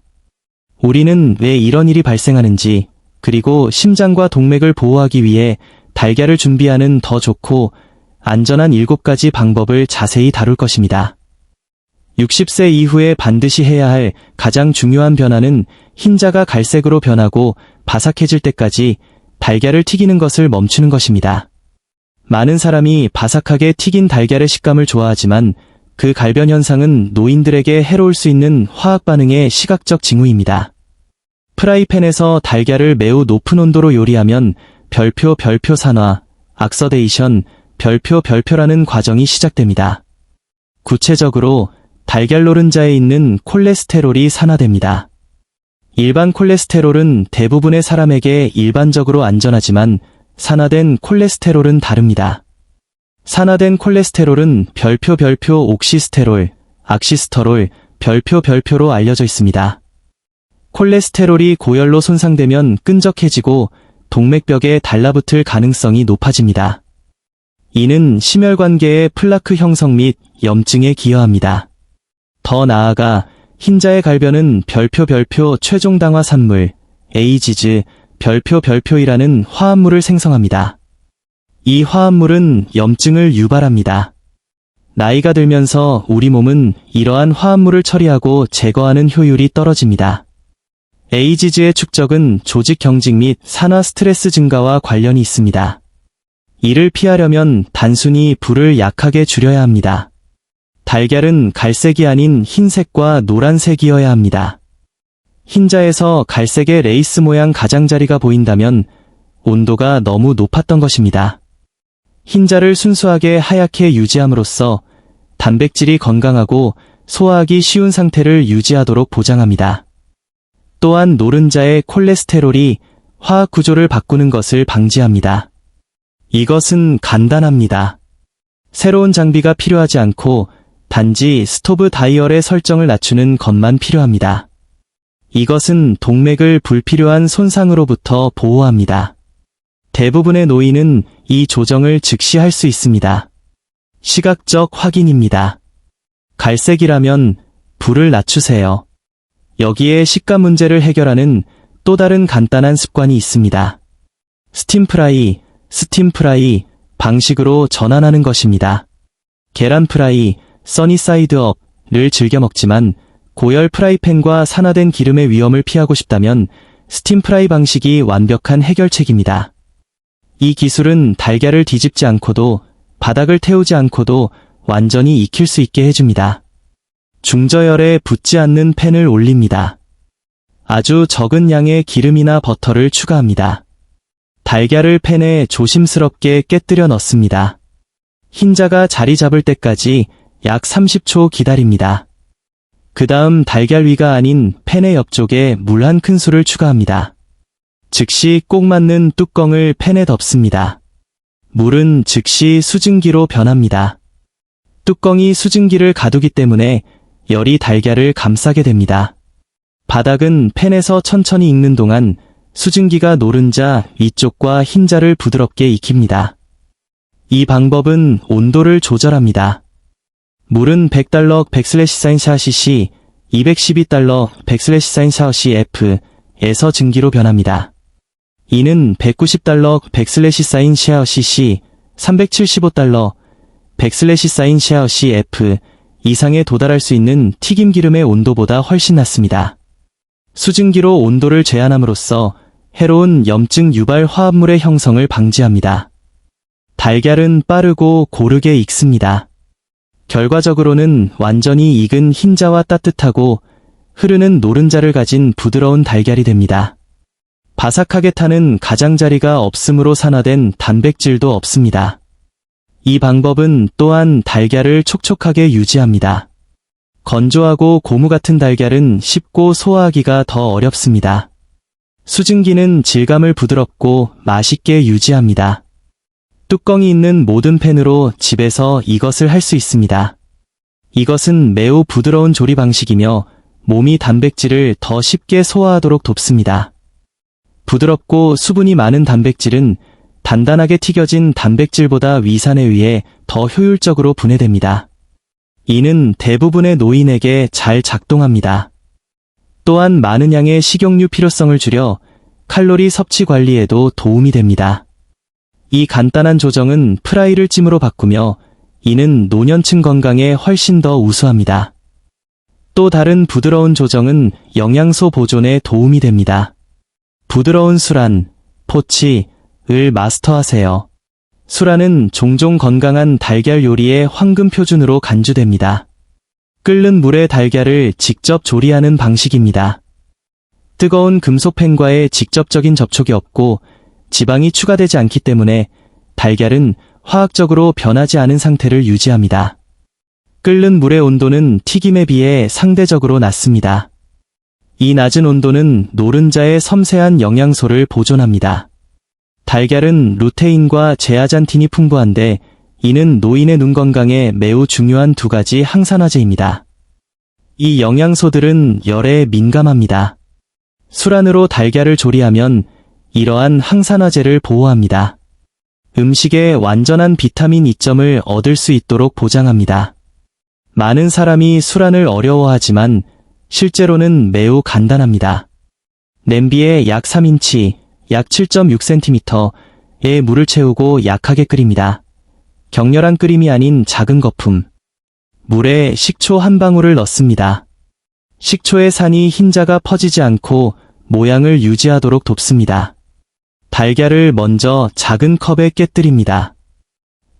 우리는 왜 이런 일이 발생하는지, 그리고 심장과 동맥을 보호하기 위해 달걀을 준비하는 더 좋고 안전한 7가지 방법을 자세히 다룰 것입니다. 60세 이후에 반드시 해야 할 가장 중요한 변화는 흰자가 갈색으로 변하고 바삭해질 때까지 달걀을 튀기는 것을 멈추는 것입니다. 많은 사람이 바삭하게 튀긴 달걀의 식감을 좋아하지만 그 갈변 현상은 노인들에게 해로울 수 있는 화학 반응의 시각적 징후입니다. 프라이팬에서 달걀을 매우 높은 온도로 요리하면 별표 산화, 악서데이션, 별표라는 과정이 시작됩니다. 구체적으로 달걀 노른자에 있는 콜레스테롤이 산화됩니다. 일반 콜레스테롤은 대부분의 사람에게 일반적으로 안전하지만 산화된 콜레스테롤은 다릅니다. 산화된 콜레스테롤은 별표 옥시스테롤, 악시스터롤, 별표로 알려져 있습니다. 콜레스테롤이 고열로 손상되면 끈적해지고 동맥벽에 달라붙을 가능성이 높아집니다. 이는 심혈관계의 플라크 형성 및 염증에 기여합니다. 더 나아가 흰자의 갈변은 별표 최종 당화 산물, 에이지즈, 별표이라는 화합물을 생성합니다. 이 화합물은 염증을 유발합니다. 나이가 들면서 우리 몸은 이러한 화합물을 처리하고 제거하는 효율이 떨어집니다. 에이지즈의 축적은 조직 경직 및 산화 스트레스 증가와 관련이 있습니다. 이를 피하려면 단순히 불을 약하게 줄여야 합니다. 달걀은 갈색이 아닌 흰색과 노란색이어야 합니다. 흰자에서 갈색의 레이스 모양 가장자리가 보인다면 온도가 너무 높았던 것입니다. 흰자를 순수하게 하얗게 유지함으로써 단백질이 건강하고 소화하기 쉬운 상태를 유지하도록 보장합니다. 또한 노른자의 콜레스테롤이 화학 구조를 바꾸는 것을 방지합니다. 이것은 간단합니다. 새로운 장비가 필요하지 않고 단지 스토브 다이얼의 설정을 낮추는 것만 필요합니다. 이것은 동맥을 불필요한 손상으로부터 보호합니다. 대부분의 노인은 이 조정을 즉시 할 수 있습니다. 시각적 확인입니다. 갈색이라면 불을 낮추세요. 여기에 식감 문제를 해결하는 또 다른 간단한 습관이 있습니다. 스팀 프라이 방식으로 전환하는 것입니다. 계란 프라이, 써니사이드 업을 즐겨 먹지만 고열 프라이팬과 산화된 기름의 위험을 피하고 싶다면 스팀 프라이 방식이 완벽한 해결책입니다. 이 기술은 달걀을 뒤집지 않고도 바닥을 태우지 않고도 완전히 익힐 수 있게 해줍니다. 중저열에 붙지 않는 팬을 올립니다. 아주 적은 양의 기름이나 버터를 추가합니다. 달걀을 팬에 조심스럽게 깨뜨려 넣습니다. 흰자가 자리 잡을 때까지 약 30초 기다립니다. 그 다음 달걀 위가 아닌 팬의 옆쪽에 물 한 큰술을 추가합니다. 즉시 꼭 맞는 뚜껑을 팬에 덮습니다. 물은 즉시 수증기로 변합니다. 뚜껑이 수증기를 가두기 때문에 열이 달걀을 감싸게 됩니다. 바닥은 팬에서 천천히 익는 동안 수증기가 노른자 위쪽과 흰자를 부드럽게 익힙니다. 이 방법은 온도를 조절합니다. 물은 $100 백슬래시 212달러 백슬래시 F에서 증기로 변합니다. 이는 $190 백슬래시 375달러 백슬래시 F 이상에 도달할 수 있는 튀김 기름의 온도보다 훨씬 낮습니다. 수증기로 온도를 제한함으로써 해로운 염증 유발 화합물의 형성을 방지합니다. 달걀은 빠르고 고르게 익습니다. 결과적으로는 완전히 익은 흰자와 따뜻하고 흐르는 노른자를 가진 부드러운 달걀이 됩니다. 바삭하게 타는 가장자리가 없으므로 산화된 단백질도 없습니다. 이 방법은 또한 달걀을 촉촉하게 유지합니다. 건조하고 고무 같은 달걀은 씹고 소화하기가 더 어렵습니다. 수증기는 질감을 부드럽고 맛있게 유지합니다. 뚜껑이 있는 모든 팬으로 집에서 이것을 할 수 있습니다. 이것은 매우 부드러운 조리 방식이며 몸이 단백질을 더 쉽게 소화하도록 돕습니다. 부드럽고 수분이 많은 단백질은 단단하게 튀겨진 단백질보다 위산에 의해 더 효율적으로 분해됩니다. 이는 대부분의 노인에게 잘 작동합니다. 또한 많은 양의 식용유 필요성을 줄여 칼로리 섭취 관리에도 도움이 됩니다. 이 간단한 조정은 프라이를 찜으로 바꾸며 이는 노년층 건강에 훨씬 더 우수합니다. 또 다른 부드러운 조정은 영양소 보존에 도움이 됩니다. 부드러운 수란, 포치를 마스터하세요. 수란은 종종 건강한 달걀 요리의 황금 표준으로 간주됩니다. 끓는 물에 달걀을 직접 조리하는 방식입니다. 뜨거운 금속팬과의 직접적인 접촉이 없고 지방이 추가되지 않기 때문에 달걀은 화학적으로 변하지 않은 상태를 유지합니다. 끓는 물의 온도는 튀김에 비해 상대적으로 낮습니다. 이 낮은 온도는 노른자의 섬세한 영양소를 보존합니다. 달걀은 루테인과 제아잔틴이 풍부한데 이는 노인의 눈 건강에 매우 중요한 두 가지 항산화제입니다. 이 영양소들은 열에 민감합니다. 수란으로 달걀을 조리하면 이러한 항산화제를 보호합니다. 음식에 완전한 비타민 E점을 얻을 수 있도록 보장합니다. 많은 사람이 수란을 어려워하지만 실제로는 매우 간단합니다. 냄비에 약 3인치, 약 7.6cm의 물을 채우고 약하게 끓입니다. 격렬한 끓임이 아닌 작은 거품. 물에 식초 한 방울을 넣습니다. 식초의 산이 흰자가 퍼지지 않고 모양을 유지하도록 돕습니다. 달걀을 먼저 작은 컵에 깨뜨립니다.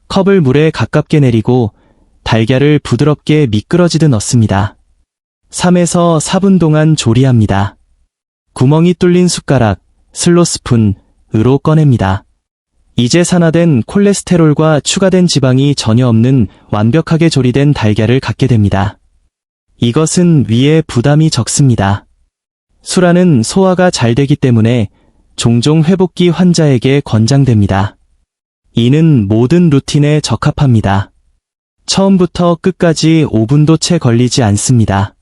컵을 물에 가깝게 내리고 달걀을 부드럽게 미끄러지듯 넣습니다. 3에서 4분 동안 조리합니다. 구멍이 뚫린 숟가락, 슬로스푼으로 꺼냅니다. 이제 산화된 콜레스테롤과 추가된 지방이 전혀 없는 완벽하게 조리된 달걀을 갖게 됩니다. 이것은 위에 부담이 적습니다. 수란은 소화가 잘 되기 때문에 종종 회복기 환자에게 권장됩니다. 이는 모든 루틴에 적합합니다. 처음부터 끝까지 5분도 채 걸리지 않습니다.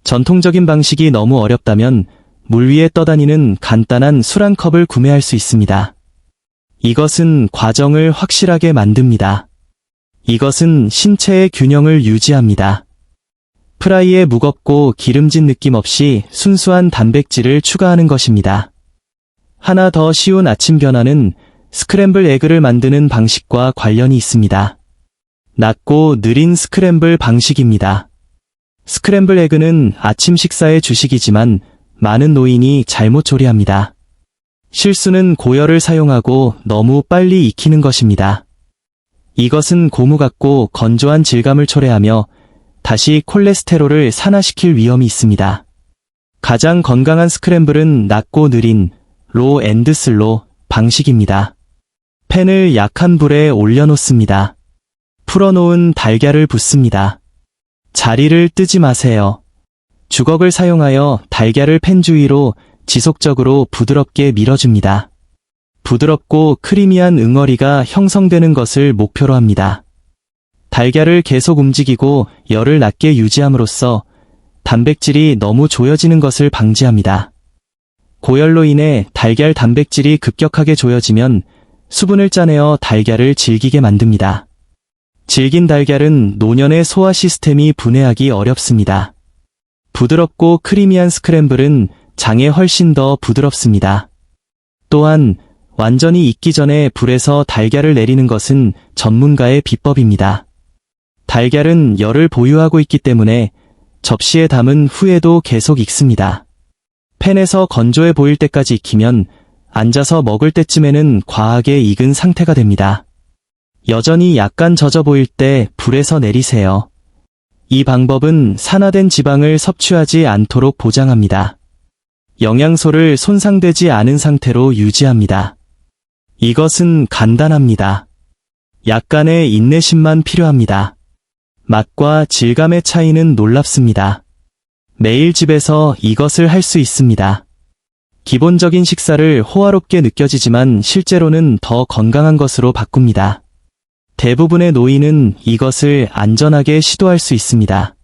전통적인 방식이 너무 어렵다면 물 위에 떠다니는 간단한 술 한 컵을 구매할 수 있습니다. 이것은 과정을 확실하게 만듭니다. 이것은 신체의 균형을 유지합니다. 프라이에 무겁고 기름진 느낌 없이 순수한 단백질을 추가하는 것입니다. 하나 더 쉬운 아침 변화는 스크램블 에그를 만드는 방식과 관련이 있습니다. 낮고 느린 스크램블 방식입니다. 스크램블 에그는 아침 식사의 주식이지만 많은 노인이 잘못 조리합니다. 실수는 고열을 사용하고 너무 빨리 익히는 것입니다. 이것은 고무 같고 건조한 질감을 초래하며 다시 콜레스테롤을 산화시킬 위험이 있습니다. 가장 건강한 스크램블은 낮고 느린 로우 앤드 슬로우 방식입니다. 팬을 약한 불에 올려놓습니다. 풀어놓은 달걀을 붓습니다. 자리를 뜨지 마세요. 주걱을 사용하여 달걀을 팬 주위로 지속적으로 부드럽게 밀어줍니다. 부드럽고 크리미한 응어리가 형성되는 것을 목표로 합니다. 달걀을 계속 움직이고 열을 낮게 유지함으로써 단백질이 너무 조여지는 것을 방지합니다. 고열로 인해 달걀 단백질이 급격하게 조여지면 수분을 짜내어 달걀을 질기게 만듭니다. 질긴 달걀은 노년의 소화 시스템이 분해하기 어렵습니다. 부드럽고 크리미한 스크램블은 장에 훨씬 더 부드럽습니다. 또한 완전히 익기 전에 불에서 달걀을 내리는 것은 전문가의 비법입니다. 달걀은 열을 보유하고 있기 때문에 접시에 담은 후에도 계속 익습니다. 팬에서 건조해 보일 때까지 익히면 앉아서 먹을 때쯤에는 과하게 익은 상태가 됩니다. 여전히 약간 젖어 보일 때 불에서 내리세요. 이 방법은 산화된 지방을 섭취하지 않도록 보장합니다. 영양소를 손상되지 않은 상태로 유지합니다. 이것은 간단합니다. 약간의 인내심만 필요합니다. 맛과 질감의 차이는 놀랍습니다. 매일 집에서 이것을 할 수 있습니다. 기본적인 식사를 호화롭게 느껴지지만 실제로는 더 건강한 것으로 바꿉니다. 대부분의 노인은 이것을 안전하게 시도할 수 있습니다.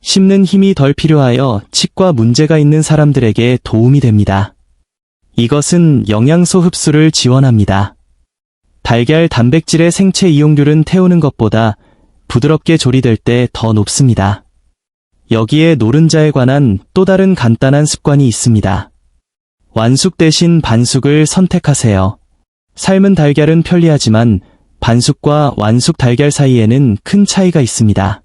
씹는 힘이 덜 필요하여 치과 문제가 있는 사람들에게 도움이 됩니다. 이것은 영양소 흡수를 지원합니다. 달걀 단백질의 생체 이용률은 태우는 것보다 부드럽게 조리될 때 더 높습니다. 여기에 노른자에 관한 또 다른 간단한 습관이 있습니다. 완숙 대신 반숙을 선택하세요. 삶은 달걀은 편리하지만 반숙과 완숙 달걀 사이에는 큰 차이가 있습니다.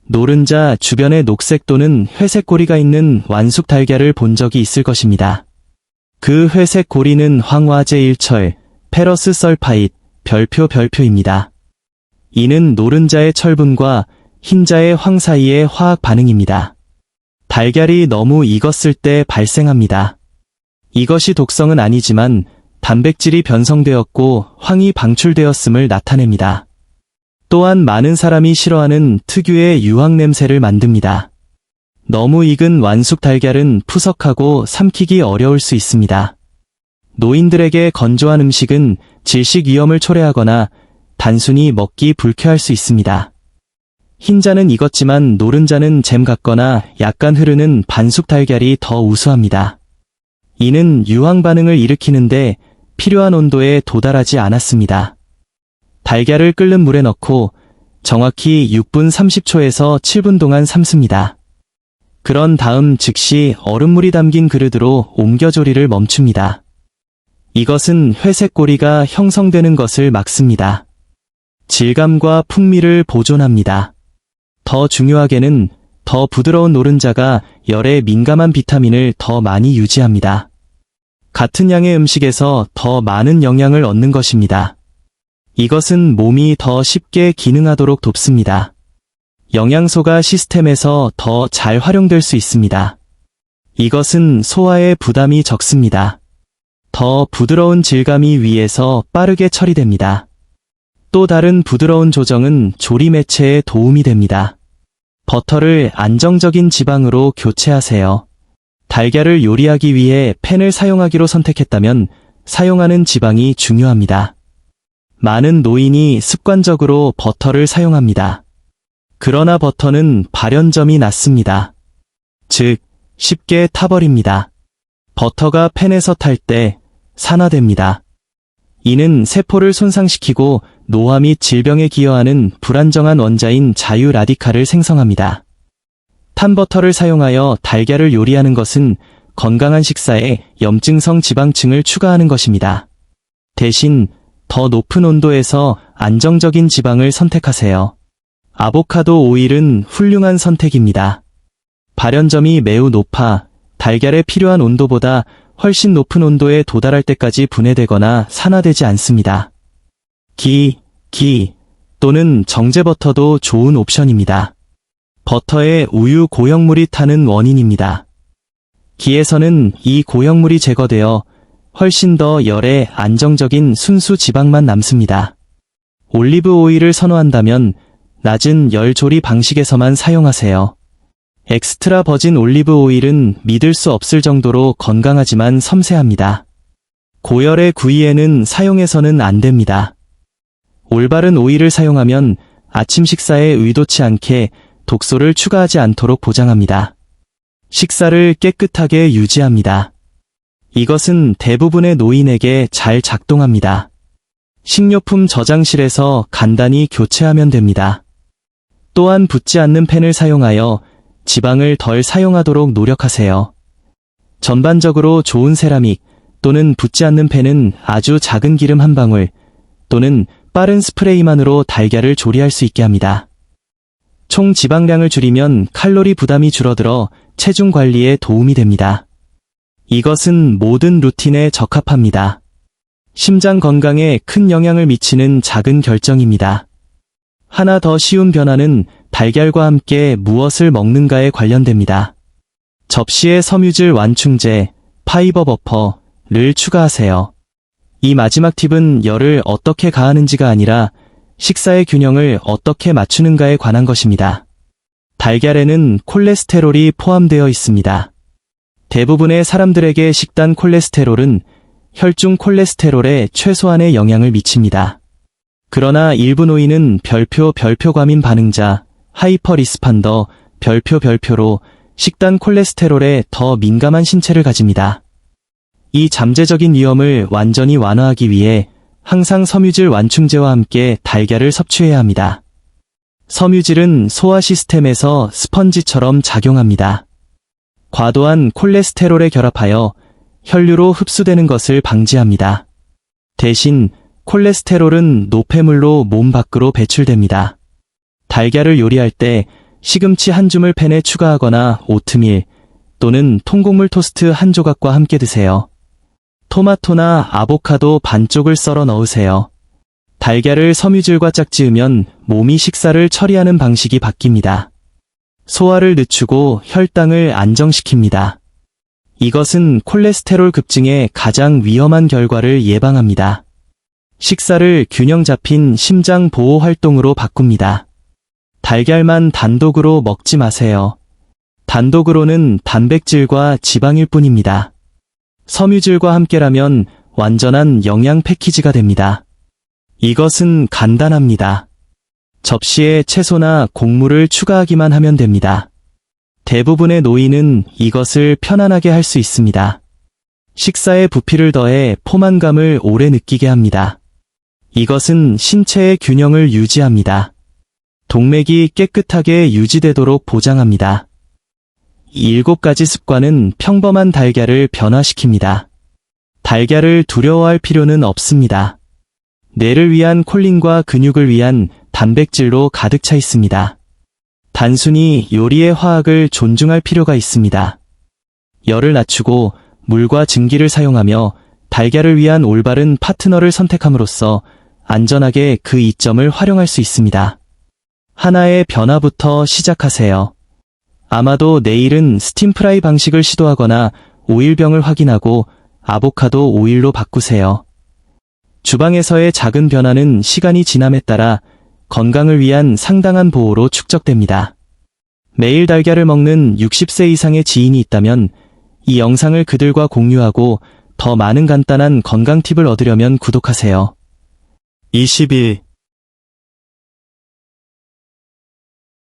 노른자 주변에 녹색 또는 회색 고리가 있는 완숙 달걀을 본 적이 있을 것입니다. 그 회색 고리는 황화제 일철, 페러스 설파이트, 별표입니다. 이는 노른자의 철분과 흰자의 황 사이의 화학 반응입니다. 달걀이 너무 익었을 때 발생합니다. 이것이 독성은 아니지만 단백질이 변성되었고 황이 방출되었음을 나타냅니다. 또한 많은 사람이 싫어하는 특유의 유황 냄새를 만듭니다. 너무 익은 완숙 달걀은 푸석하고 삼키기 어려울 수 있습니다. 노인들에게 건조한 음식은 질식 위험을 초래하거나 단순히 먹기 불쾌할 수 있습니다. 흰자는 익었지만 노른자는 잼 같거나 약간 흐르는 반숙 달걀이 더 우수합니다. 이는 유황 반응을 일으키는데 필요한 온도에 도달하지 않았습니다. 달걀을 끓는 물에 넣고 정확히 6분 30초에서 7분 동안 삶습니다. 그런 다음 즉시 얼음물이 담긴 그릇으로 옮겨 조리를 멈춥니다. 이것은 회색 고리가 형성되는 것을 막습니다. 질감과 풍미를 보존합니다. 더 중요하게는 더 부드러운 노른자가 열에 민감한 비타민을 더 많이 유지합니다. 같은 양의 음식에서 더 많은 영양을 얻는 것입니다. 이것은 몸이 더 쉽게 기능하도록 돕습니다. 영양소가 시스템에서 더 잘 활용될 수 있습니다. 이것은 소화에 부담이 적습니다. 더 부드러운 질감이 위에서 빠르게 처리됩니다. 또 다른 부드러운 조정은 조리 매체에 도움이 됩니다. 버터를 안정적인 지방으로 교체하세요. 달걀을 요리하기 위해 팬을 사용하기로 선택했다면 사용하는 지방이 중요합니다. 많은 노인이 습관적으로 버터를 사용합니다. 그러나 버터는 발연점이 낮습니다. 즉, 쉽게 타버립니다. 버터가 팬에서 탈 때 산화됩니다. 이는 세포를 손상시키고 노화 및 질병에 기여하는 불안정한 원자인 자유 라디칼을 생성합니다. 탄 버터를 사용하여 달걀을 요리하는 것은 건강한 식사에 염증성 지방층을 추가하는 것입니다. 대신 더 높은 온도에서 안정적인 지방을 선택하세요. 아보카도 오일은 훌륭한 선택입니다. 발연점이 매우 높아 달걀에 필요한 온도보다 훨씬 높은 온도에 도달할 때까지 분해되거나 산화되지 않습니다. 기 또는 정제버터도 좋은 옵션입니다. 버터에 우유 고형물이 타는 원인입니다. 기에서는 이 고형물이 제거되어 훨씬 더 열에 안정적인 순수 지방만 남습니다. 올리브 오일을 선호한다면 낮은 열 조리 방식에서만 사용하세요. 엑스트라 버진 올리브 오일은 믿을 수 없을 정도로 건강하지만 섬세합니다. 고열의 구이에는 사용해서는 안 됩니다. 올바른 오일을 사용하면 아침 식사에 의도치 않게 독소를 추가하지 않도록 보장합니다. 식사를 깨끗하게 유지합니다. 이것은 대부분의 노인에게 잘 작동합니다. 식료품 저장실에서 간단히 교체하면 됩니다. 또한 붙지 않는 팬을 사용하여 지방을 덜 사용하도록 노력하세요. 전반적으로 좋은 세라믹 또는 붙지 않는 팬은 아주 작은 기름 한 방울 또는 빠른 스프레이만으로 달걀을 조리할 수 있게 합니다. 총 지방량을 줄이면 칼로리 부담이 줄어들어 체중 관리에 도움이 됩니다. 이것은 모든 루틴에 적합합니다. 심장 건강에 큰 영향을 미치는 작은 결정입니다. 하나 더 쉬운 변화는 달걀과 함께 무엇을 먹는가에 관련됩니다. 접시에 섬유질 완충제, 파이버 버퍼를 추가하세요. 이 마지막 팁은 열을 어떻게 가하는지가 아니라 식사의 균형을 어떻게 맞추는가에 관한 것입니다. 달걀에는 콜레스테롤이 포함되어 있습니다. 대부분의 사람들에게 식단 콜레스테롤은 혈중 콜레스테롤에 최소한의 영향을 미칩니다. 그러나 일부 노인은 별표 과민 반응자, 하이퍼 리스판더, 별표로 식단 콜레스테롤에 더 민감한 신체를 가집니다. 이 잠재적인 위험을 완전히 완화하기 위해 항상 섬유질 완충제와 함께 달걀을 섭취해야 합니다. 섬유질은 소화 시스템에서 스펀지처럼 작용합니다. 과도한 콜레스테롤에 결합하여 혈류로 흡수되는 것을 방지합니다. 대신 콜레스테롤은 노폐물로 몸 밖으로 배출됩니다. 달걀을 요리할 때 시금치 한 줌을 팬에 추가하거나 오트밀 또는 통곡물 토스트 한 조각과 함께 드세요. 토마토나 아보카도 반쪽을 썰어 넣으세요. 달걀을 섬유질과 짝지으면 몸이 식사를 처리하는 방식이 바뀝니다. 소화를 늦추고 혈당을 안정시킵니다. 이것은 콜레스테롤 급증의 가장 위험한 결과를 예방합니다. 식사를 균형 잡힌 심장 보호 활동으로 바꿉니다. 달걀만 단독으로 먹지 마세요. 단독으로는 단백질과 지방일 뿐입니다. 섬유질과 함께라면 완전한 영양 패키지가 됩니다. 이것은 간단합니다. 접시에 채소나 곡물을 추가하기만 하면 됩니다. 대부분의 노인은 이것을 편안하게 할 수 있습니다. 식사에 부피를 더해 포만감을 오래 느끼게 합니다. 이것은 신체의 균형을 유지합니다. 동맥이 깨끗하게 유지되도록 보장합니다. 7가지 습관은 평범한 달걀을 변화시킵니다. 달걀을 두려워할 필요는 없습니다. 뇌를 위한 콜린과 근육을 위한 단백질로 가득 차 있습니다. 단순히 요리의 화학을 존중할 필요가 있습니다. 열을 낮추고 물과 증기를 사용하며 달걀을 위한 올바른 파트너를 선택함으로써 안전하게 그 이점을 활용할 수 있습니다. 하나의 변화부터 시작하세요. 아마도 내일은 스팀프라이 방식을 시도하거나 오일병을 확인하고 아보카도 오일로 바꾸세요. 주방에서의 작은 변화는 시간이 지남에 따라 건강을 위한 상당한 보호로 축적됩니다. 매일 달걀을 먹는 60세 이상의 지인이 있다면 이 영상을 그들과 공유하고 더 많은 간단한 건강 팁을 얻으려면 구독하세요. 22.